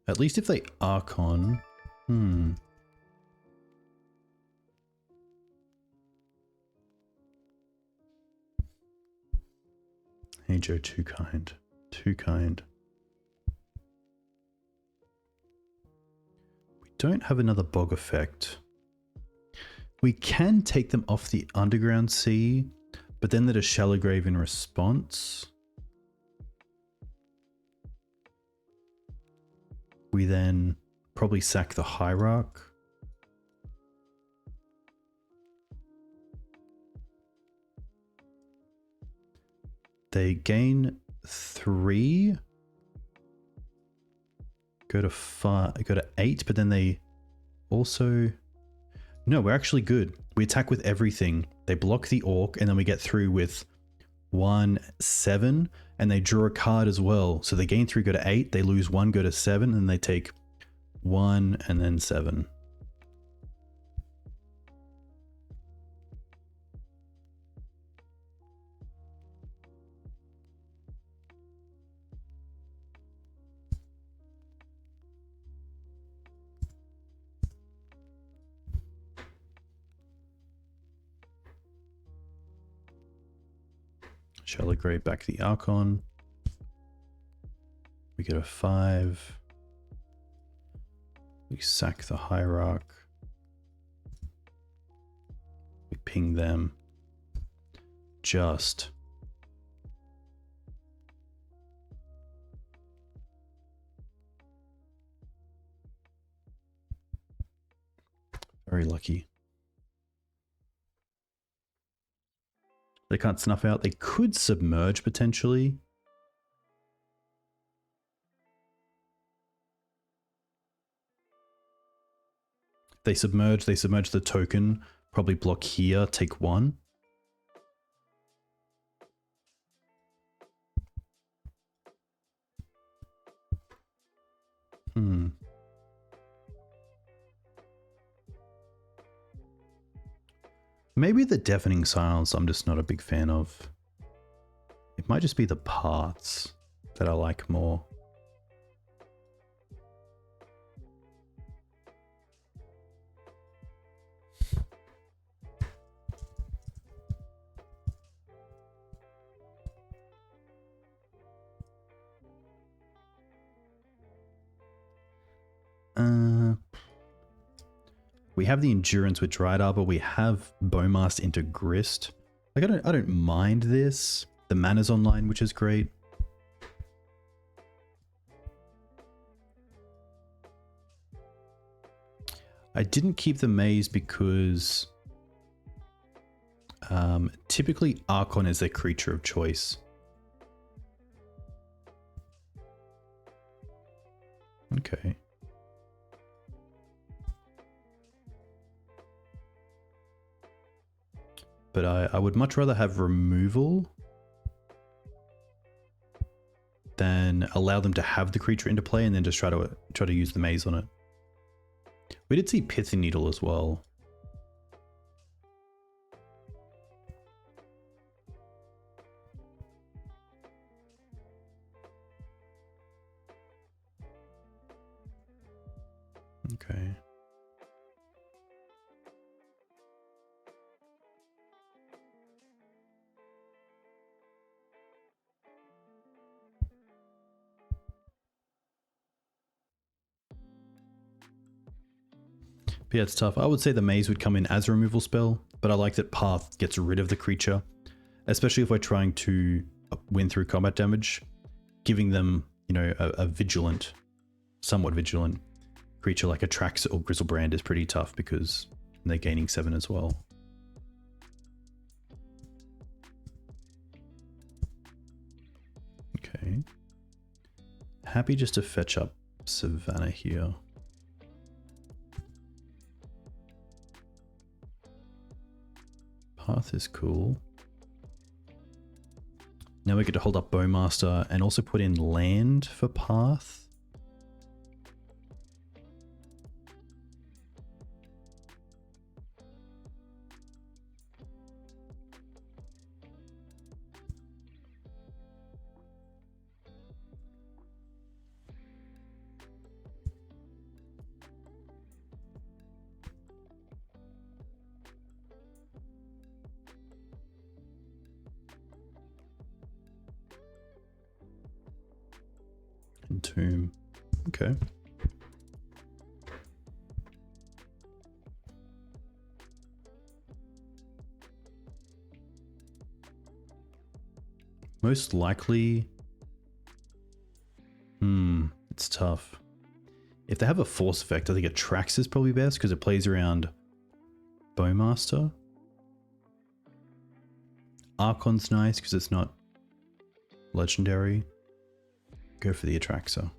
At least if they Archon. Hey Joe, too kind. Too kind. We don't have another bog effect. We can take them off the Underground Sea, but then there's a Shallow Grave in response. We then probably sack the Hierarch. They gain 3, go to 5, go to 8, but then they also... No, we're actually good. We attack with everything. They block the orc, and then we get through with 1, 7, and they draw a card as well. So they gain 3, go to 8, they lose 1, go to 7, and they take 1 and then 7. Reliquary back the Archon. We get a 5. We sack the Hierarch. We ping them. Just. Very lucky. They can't snuff out. They could submerge potentially. They submerge the token. Probably block here, take 1. Maybe the Deafening Silence I'm just not a big fan of. It might just be the parts that I like more. We have the Endurance with Dryad Arbor. We have Bowmaster into Grist. Like I don't mind this. The mana's online, which is great. I didn't keep the Maze because typically Archon is their creature of choice. Okay. But I would much rather have removal than allow them to have the creature into play and then just try to use the Maze on it. We did see Pithing Needle as well. Okay. But yeah, it's tough. I would say the Maze would come in as a removal spell, but I like that Path gets rid of the creature, especially if we're trying to win through combat damage, giving them, you know, a vigilant, somewhat vigilant creature like a Trax or Grizzlebrand is pretty tough because they're gaining 7 as well. Okay. Happy just to fetch up Savannah here. Path is cool. Now we get to hold up Bowmaster and also put in land for Path. Tomb. Okay. Most likely... it's tough. If they have a force effect, I think a Trax is probably best because it plays around Bowmaster. Archon's nice because it's not legendary. Go for the Atraxa.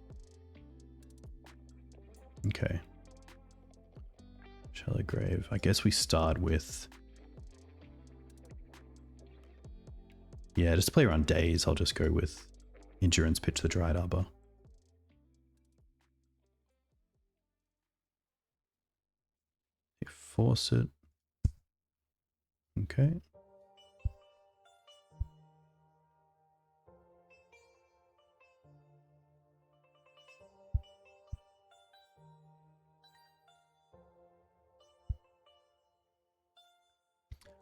Okay. Shallow Grave. I guess we start with... Yeah, just to play around days, I'll just go with Endurance Pitch the Dryad Arbor. Force it. Okay.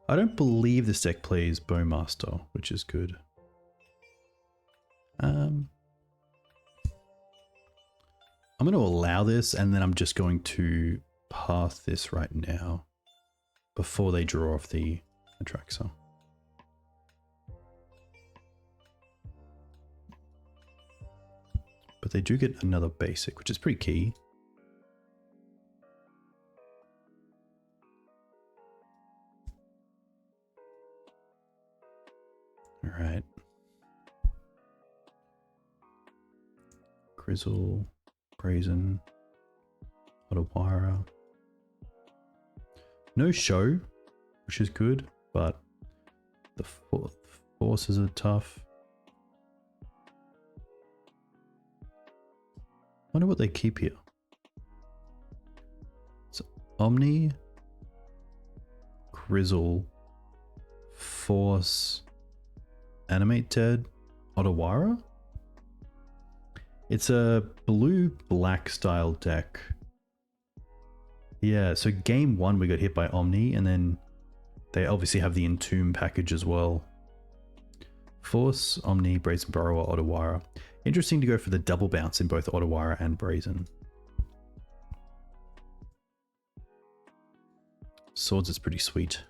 I don't believe this deck plays Bowmaster, which is good. I'm going to allow this, and then I'm just going to path this right now before they draw off the Atraxa. But they do get another basic, which is pretty key. All right. Grizzle, Brazen, Otawara. No show, which is good, but the forces are tough. Wonder what they keep here. It's Omni, Grizzle, Force, Animate Dead, Otawara? It's a blue-black style deck. Yeah, so game 1 we got hit by Omni, and then they obviously have the Entomb package as well. Force, Omni, Brazen Burrower, Otawara. Interesting to go for the double bounce in both Otawara and Brazen. Swords is pretty sweet.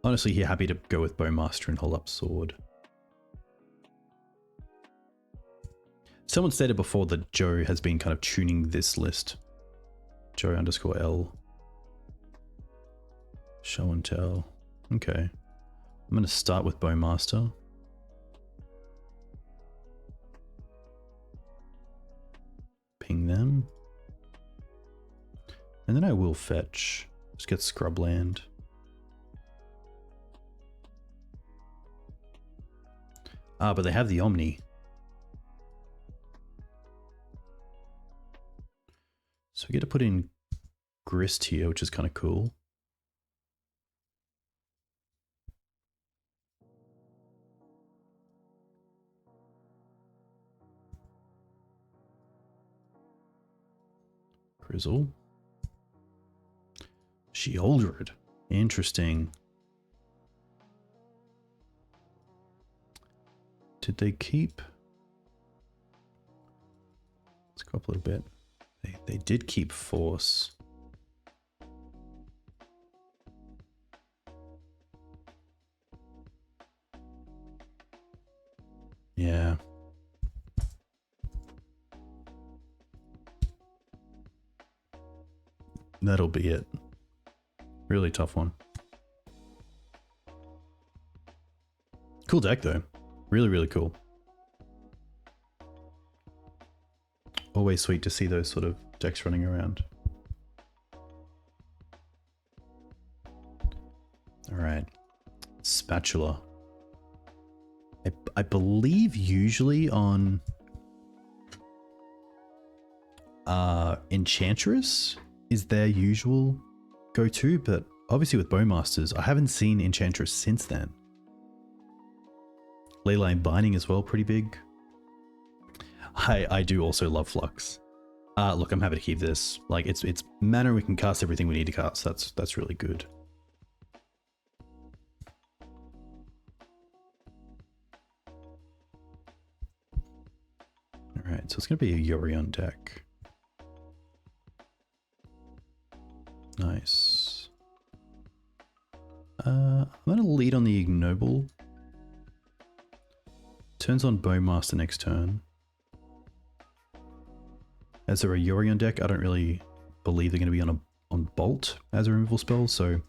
Honestly, here happy to go with Bowmaster and hold up Sword. Someone stated before that Joe has been kind of tuning this list. Joe_L. Show and tell. Okay. I'm going to start with Bowmaster. Ping them. And then I will fetch. Just get Scrubland. Ah, but they have the Omni. So we get to put in Grist here, which is kind of cool. Grizzle. Sheoldred. Interesting. Did they keep? Let's go up a little bit. They did keep Force. Yeah. That'll be it. Really tough one. Cool deck though. Really, really cool. Always sweet to see those sort of decks running around. All right. Spatula. I believe usually on Enchantress is their usual go-to, but obviously with Bowmasters, I haven't seen Enchantress since then. Leyline Binding as well, pretty big. I do also love Flux. Look, I'm happy to keep this. Like it's mana, we can cast everything we need to cast. That's really good. Alright, so it's gonna be a Yorion deck. Nice. I'm gonna lead on the Ignoble. Turns on Bowmaster next turn. As they're a Yorion deck, I don't really believe they're going to be on Bolt as a removal spell, so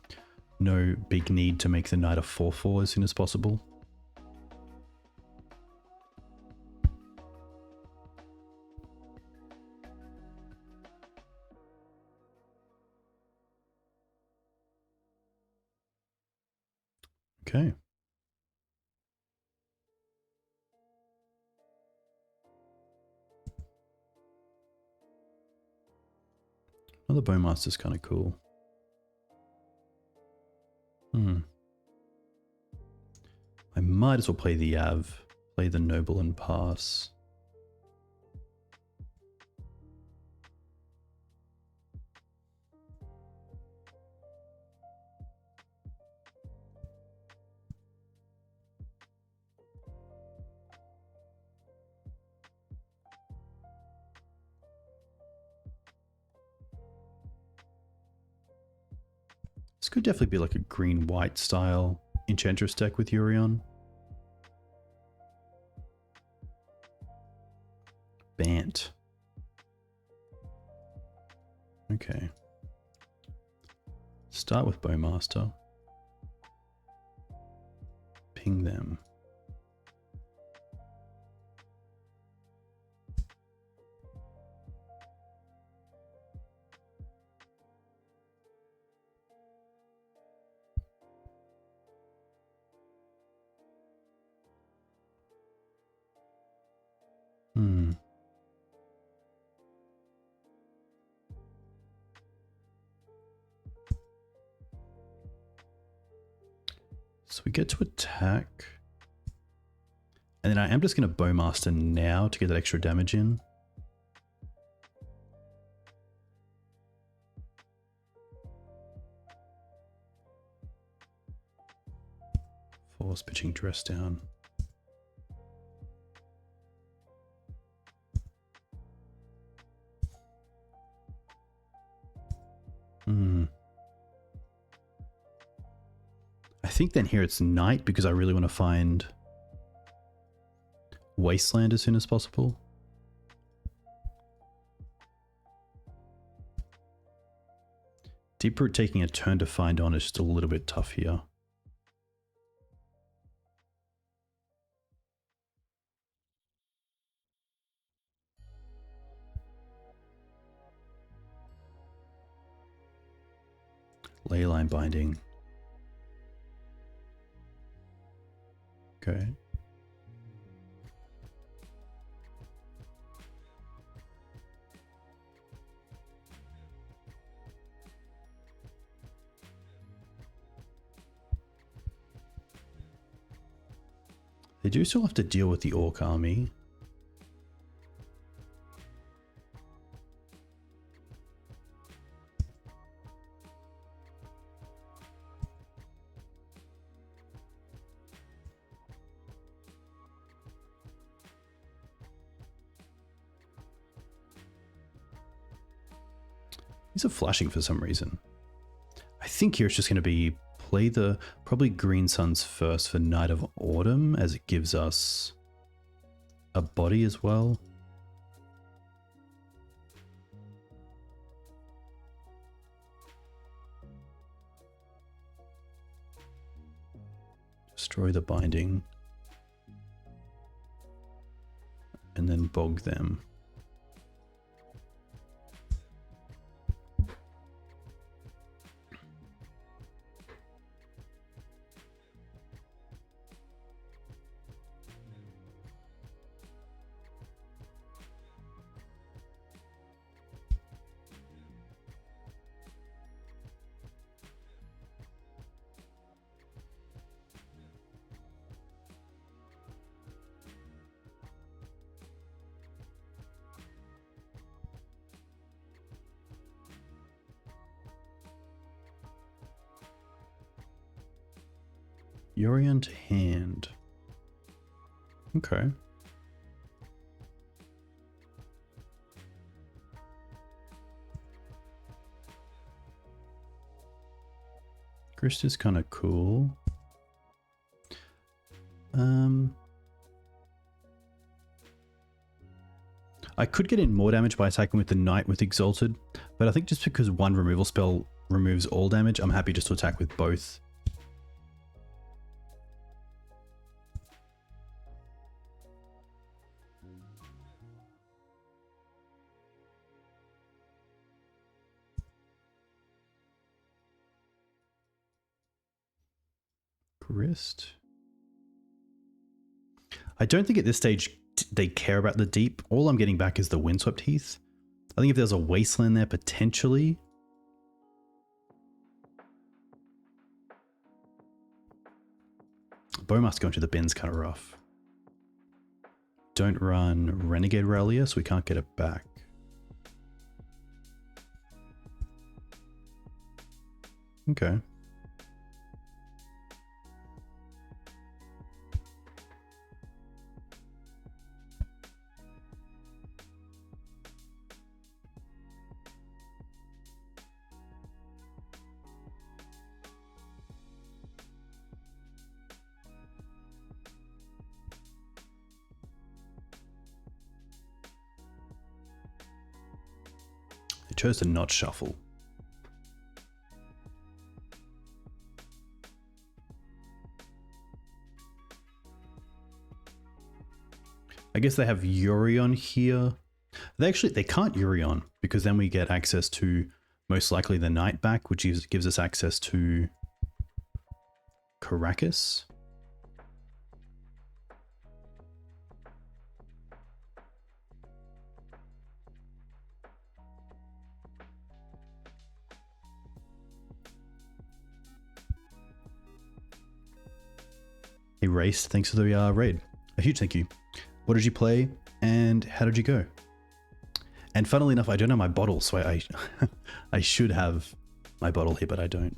no big need to make the knight a 4/4 as soon as possible. Okay. Another Bowmaster's kind of cool. I might as well play the Av, play the Noble and pass. This could definitely be like a green-white style Enchantress deck with Yorion. Bant. Okay. Start with Bowmaster. Ping them. So we get to attack. And then I am just going to Bowmaster now to get that extra damage in. Force pitching dress down. I think then here it's night because I really want to find Wasteland as soon as possible. Deeproot taking a turn to find on is just a little bit tough here. Leyline binding. Okay. They do still have to deal with the Orc army. These are flashing for some reason. I think here it's just going to be play the probably Green Suns first for Night of Autumn, as it gives us a body as well. Destroy the binding. And then bog them. Yorion to hand. Okay. Grist is kind of cool. I could get in more damage by attacking with the Knight with Exalted, but I think just because one removal spell removes all damage, I'm happy just to attack with both. Grist. I don't think at this stage they care about the deep. All I'm getting back is the Windswept Heath. I think if there's a wasteland there, potentially. Bowmaster going to the bin's kind of rough. Don't run Renegade Rallier, so we can't get it back. Okay. Chose to not shuffle. I guess they have Yorion here. They can't Yorion because then we get access to most likely the Knight back, which gives us access to Karakas. Hey Race, thanks for the raid. A huge thank you. What did you play and how did you go? And funnily enough, I don't have my bottle, so I should have my bottle here, but I don't.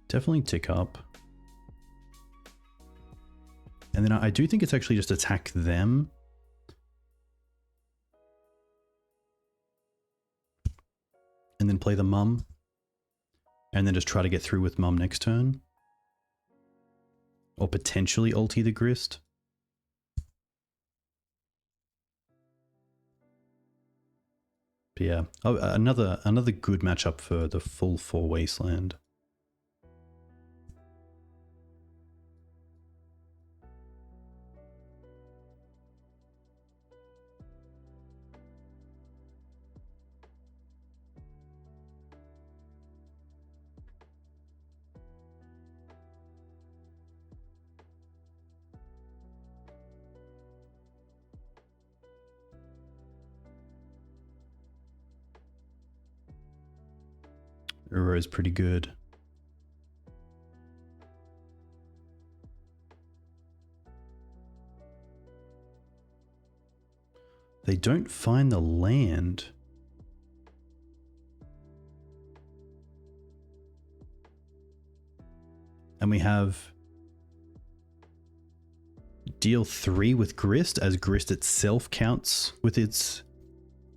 Definitely tick up. And then I do think it's actually just attack them. And then play the Mum. And then just try to get through with Mum next turn. Or potentially ulti the Grist. But yeah, oh, another good matchup for the full 4 Wasteland. Uro is pretty good. They don't find the land. And we have deal 3 with Grist, as Grist itself counts with its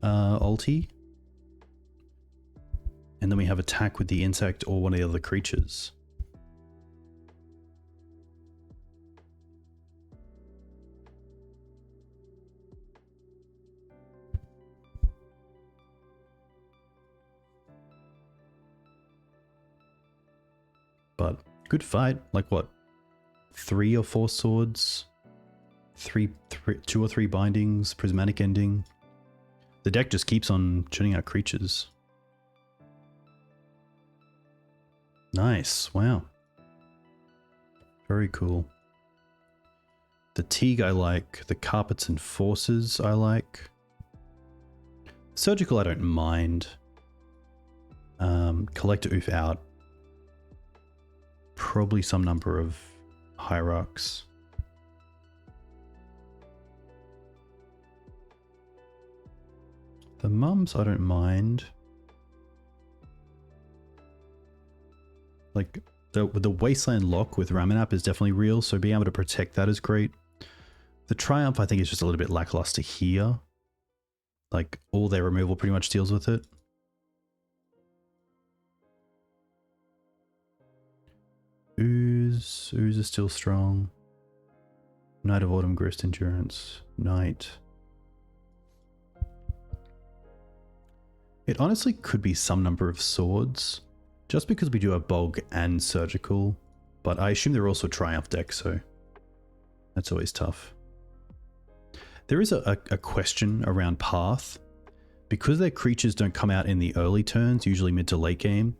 ulti. And then we have attack with the insect or one of the other creatures. But good fight. Like what? 3 or 4 swords? 2 or 3 bindings, prismatic ending. The deck just keeps on churning out creatures. Nice. Wow. Very cool. The Teague I like. The Carpets and Forces I like. Surgical I don't mind. Collector Ouphe out. Probably some number of Hierarchs. The Mums I don't mind. Like, the Wasteland lock with Ramunap is definitely real, so being able to protect that is great. The Triumph, I think, is just a little bit lackluster here. Like, all their removal pretty much deals with it. Ooze is still strong. Knight of Autumn, Grist, Endurance, Knight. It honestly could be some number of swords, just because we do have Bog and Surgical, but I assume they're also Triumph decks, so that's always tough. There is a question around Path. Because their creatures don't come out in the early turns, usually mid to late game,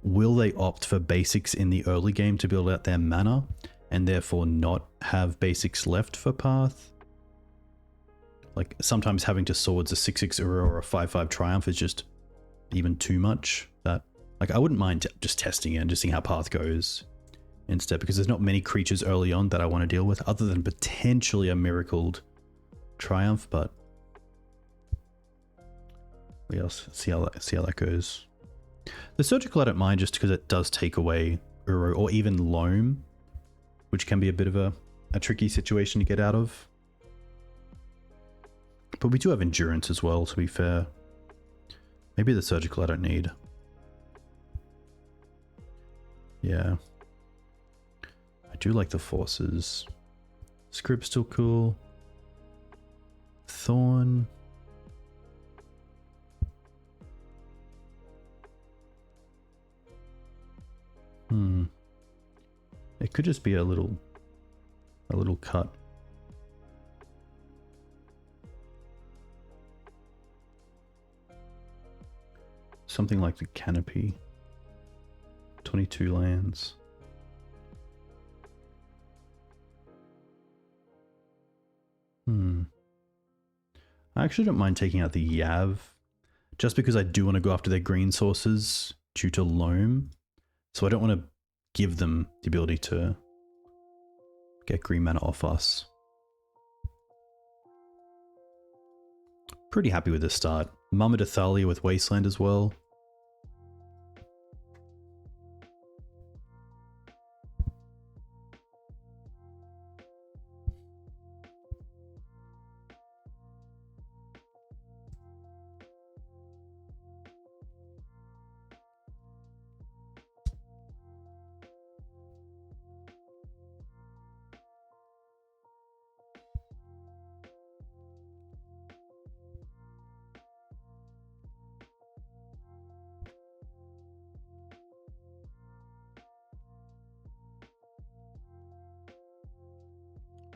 will they opt for basics in the early game to build out their mana, and therefore not have basics left for Path? Like, sometimes having to swords a 6/6 Uro or a 5/5 Triumph is just even too much. That, like, I wouldn't mind just testing it and just seeing how Path goes instead, because there's not many creatures early on that I want to deal with, other than potentially a Miracled Triumph, but we'll see how that goes. The Surgical I don't mind, just because it does take away Uro or even Loam, which can be a bit of a tricky situation to get out of. But we do have Endurance as well, to be fair. Maybe the Surgical I don't need. Yeah. I do like the Forces. Scryb's still cool. Thorn. It could just be a little cut. Something like the Canopy. 22 lands. I actually don't mind taking out the Yav, just because I do want to go after their green sources due to Loam. So I don't want to give them the ability to get green mana off us. Pretty happy with this start. Mama to Thalia with Wasteland as well.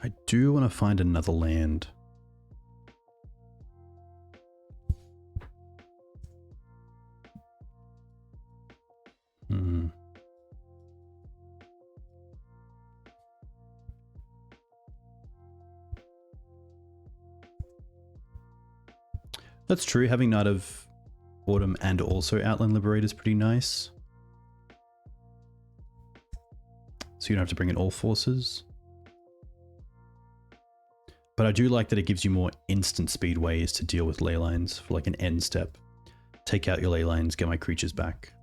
I do want to find another land. That's true. Having Knight of Autumn and also Outland Liberator is pretty nice. So you don't have to bring in all forces. But I do like that it gives you more instant speed ways to deal with ley lines for like an end step. Take out your ley lines, get my creatures back.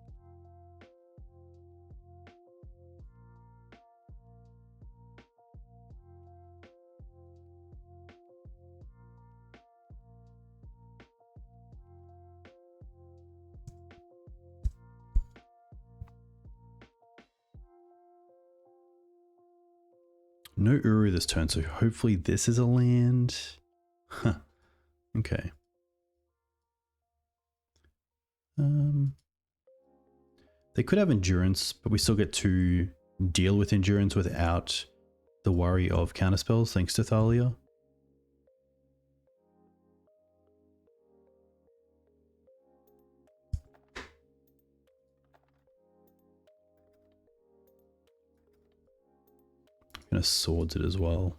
No Uru this turn, so hopefully this is a land. Huh. Okay. They could have Endurance, but we still get to deal with Endurance without the worry of counterspells, thanks to Thalia. Gonna swords it as well.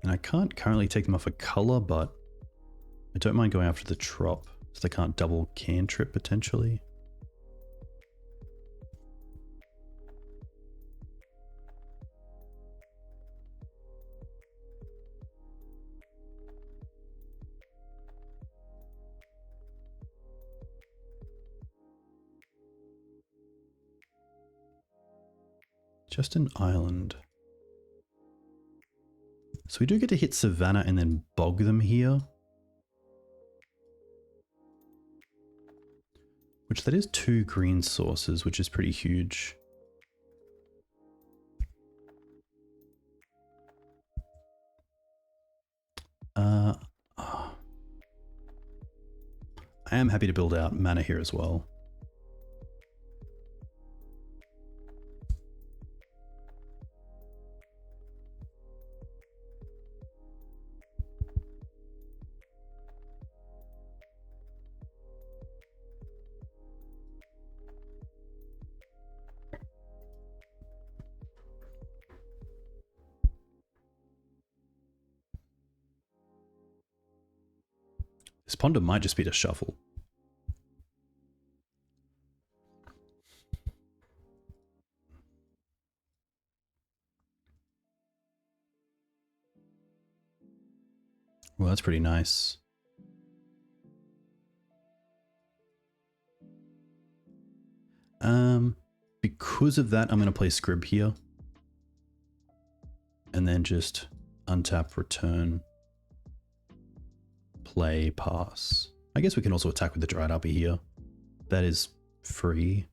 And I can't currently take them off a color, but I don't mind going after the trop, so they can't double cantrip potentially. Just an island. So we do get to hit Savannah and then bog them here. Which that is 2 green sources, which is pretty huge. I am happy to build out mana here as well. This ponder might just be to shuffle. Well, that's pretty nice. Because of that, I'm going to play Scryb here. And then just untap, return, play, pass. I guess we can also attack with the Dryad Arbor here. That is free.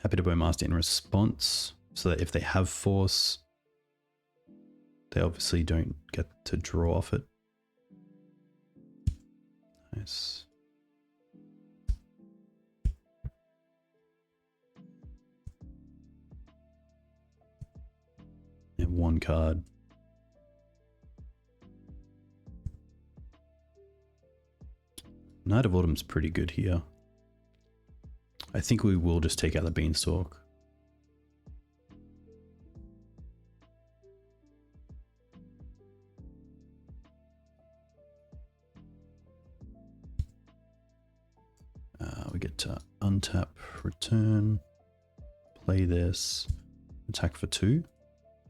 Happy to Bowmaster in response, so that if they have force, they obviously don't get to draw off it. Nice. They have 1 card. Knight of Autumn's pretty good here. I think we will just take out the Beanstalk. We get to untap, return, play this, attack for 2.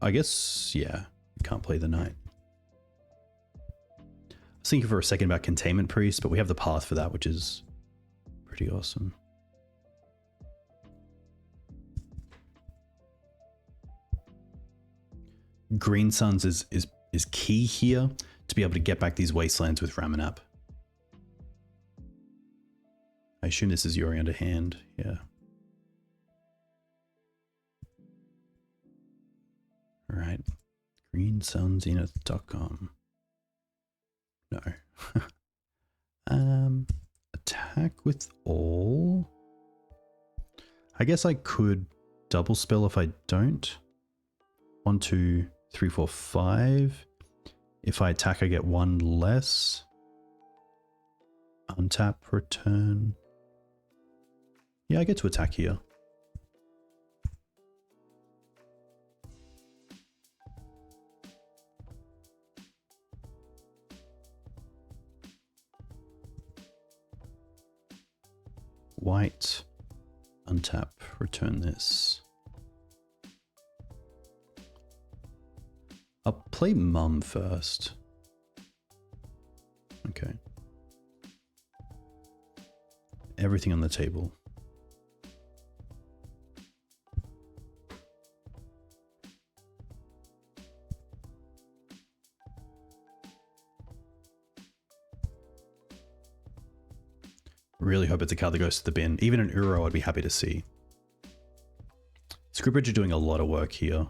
I guess, yeah, can't play the Knight. I was thinking for a second about Containment Priest, but we have the path for that, which is pretty awesome. Green Suns is key here to be able to get back these wastelands with Ramunap. I assume this is Yuri under hand, yeah. Alright. greensunzenith.com. No. Attack with all. I guess I could double spell if I don't. 1, 2, 3, 4, 5. If I attack, I get 1 less. Untap, return. Yeah, I get to attack here. White. Untap, return this. I'll play Mum first. Okay. Everything on the table. Really hope it's a card that goes to the bin. Even an Uro I'd be happy to see. Scrub Ranger doing a lot of work here.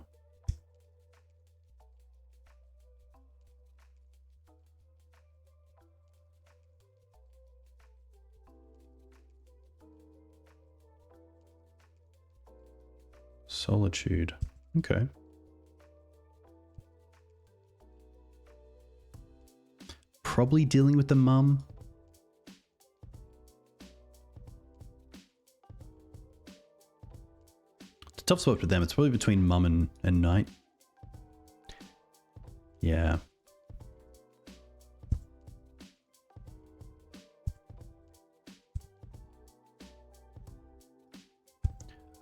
Solitude. Okay. probably dealing with the mum. It's a tough spot for them. It's probably between mum and knight. Yeah.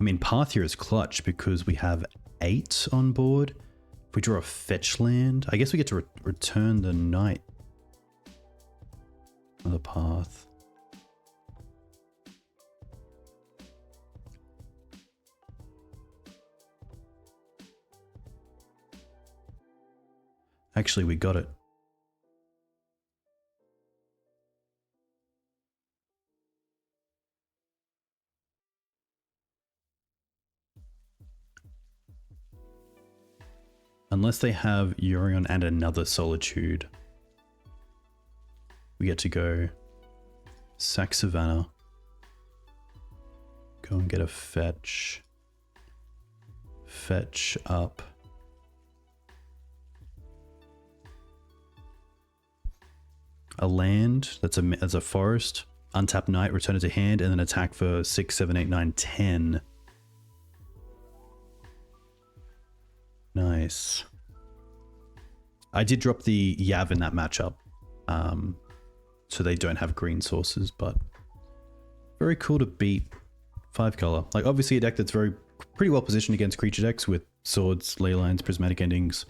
I mean, Path here is clutch because we have 8 on board. If we draw a fetch land, I guess we get to return the knight. The Path. Actually, we got it. Unless they have Yorion and another Solitude, we get to go sack Savannah, go and get a fetch up. A land that's a forest, untap knight, return it to hand, and then attack for 6, 7, 8, 9, 10. Nice. I did drop the Yav in that matchup, so they don't have green sources, but very cool to beat 5 color. Like, obviously a deck that's pretty well positioned against creature decks with swords, ley lines, prismatic endings,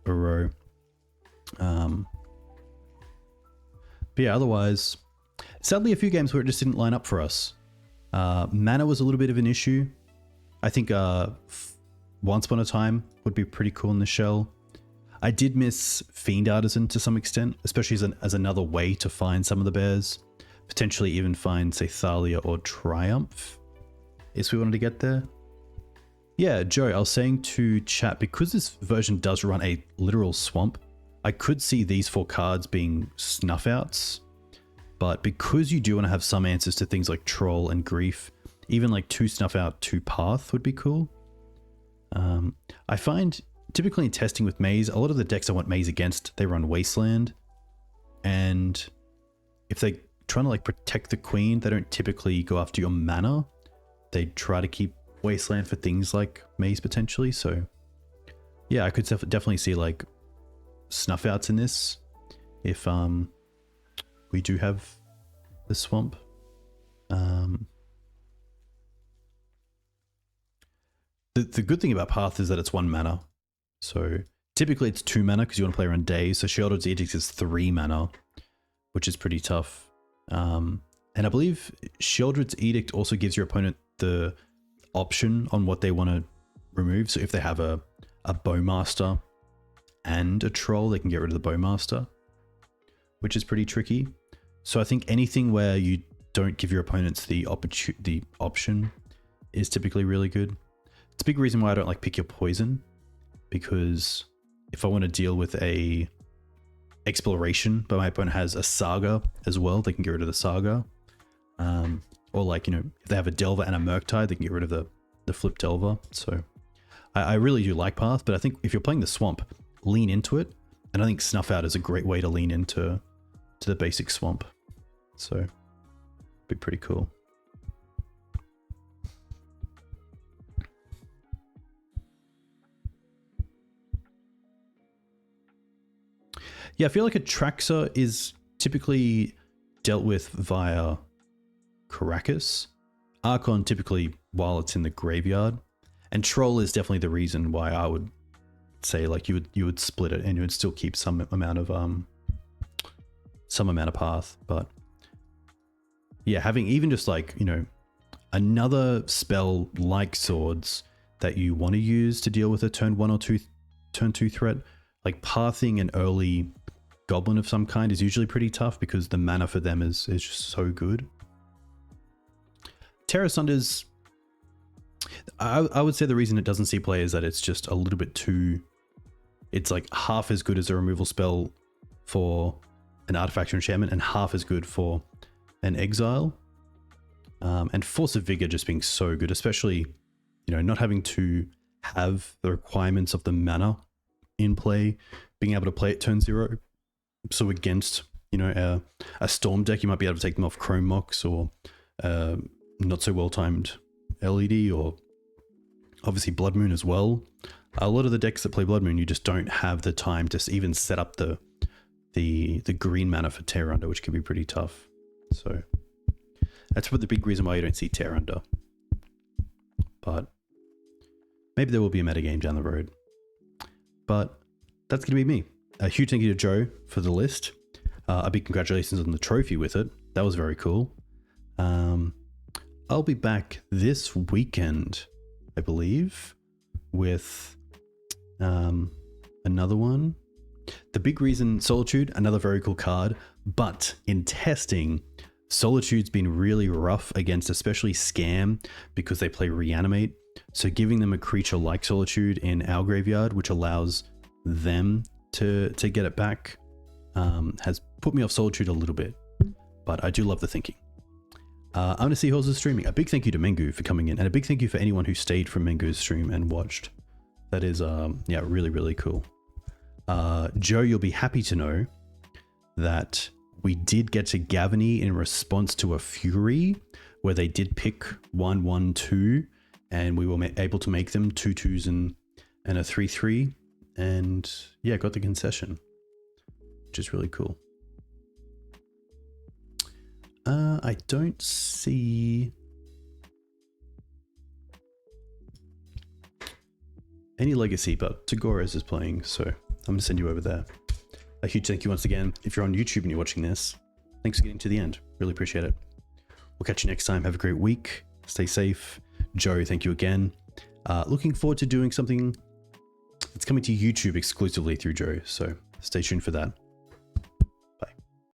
Uro. But yeah, otherwise, sadly a few games where it just didn't line up for us. Mana was a little bit of an issue. I think Once Upon a Time would be pretty cool in the shell. I did miss Fiend Artisan to some extent, especially as another way to find some of the bears. Potentially even find, say, Thalia or Triumph, if we wanted to get there. Yeah, Joe, I was saying to chat, because this version does run a literal swamp, I could see these 4 cards being snuff outs, but because you do want to have some answers to things like Troll and Grief, even like 2 snuff out, 2 path would be cool. I find typically in testing with Maze, a lot of the decks I want Maze against, they run Wasteland, and if they trying to like protect the queen, they don't typically go after your mana. They try to keep Wasteland for things like Maze potentially. So yeah, I could definitely see like snuff outs in this if we do have the swamp. The good thing about Path is that it's 1 mana. So typically it's 2 mana because you want to play around days. So Sheoldred's Edict is 3 mana, which is pretty tough. And I believe Sheoldred's Edict also gives your opponent the option on what they want to remove. So if they have a Bowmaster and a Troll, they can get rid of the Bowmaster, which is pretty tricky. So I think anything where you don't give your opponents the option is typically really good. It's a big reason why I don't like Pick Your Poison, because if I want to deal with a Exploration, but my opponent has a Saga as well, they can get rid of the Saga. Or like, you know, if they have a Delver and a Murktide, they can get rid of the Flip Delver. So I really do like Path, but I think if you're playing the Swamp, lean into it. And I think Snuff Out is a great way to lean into the basic Swamp. So it'd be pretty cool. Yeah, I feel like Atraxa is typically dealt with via Karakas. Archon typically while it's in the graveyard. And Troll is definitely the reason why I would say like you would split it and you would still keep some amount of path. But yeah, having even just like, you know, another spell like Swords that you want to use to deal with a turn 1 or 2 threat, like pathing an early Goblin of some kind is usually pretty tough because the mana for them is just so good. Terra Sunders, I would say the reason it doesn't see play is that it's just a little bit too, it's like half as good as a removal spell for an artifact or enchantment and half as good for an exile. And Force of Vigor just being so good, especially, you know, not having to have the requirements of the mana in play, being able to play at turn 0. So against you know, a Storm deck, you might be able to take them off Chrome Mox or not so well timed LED, or obviously Blood Moon as well. A lot of the decks that play Blood Moon, you just don't have the time to even set up the green mana for Tear Under, which can be pretty tough. So that's the big reason why you don't see Tear Under. But maybe there will be a metagame down the road. But that's going to be me. A huge thank you to Joe for the list. A big congratulations on the trophy with it. That was very cool. I'll be back this weekend, I believe, with another one. The big reason, Solitude, another very cool card. But in testing, Solitude's been really rough against especially Scam because they play Reanimate. So giving them a creature like Solitude in our graveyard, which allows them to get it back, has put me off Solitude a little bit. But I do love the thinking. I'm going to see who else is streaming. A big thank you to Mengu for coming in, and a big thank you for anyone who stayed from Mengu's stream and watched. That is, yeah, really, really cool. Joe, you'll be happy to know that we did get to Gavony in response to a Fury, where they did pick 1/1/2, and we were able to make them 2/2s and a 3/3, and yeah, got the concession, which is really cool. I don't see any Legacy, but Tagores is playing, so I'm going to send you over there. A huge thank you once again. If you're on YouTube and you're watching this, thanks for getting to the end. Really appreciate it. We'll catch you next time. Have a great week. Stay safe. Joe, thank you again. Looking forward to doing something that's coming to YouTube exclusively through Joe, so stay tuned for that.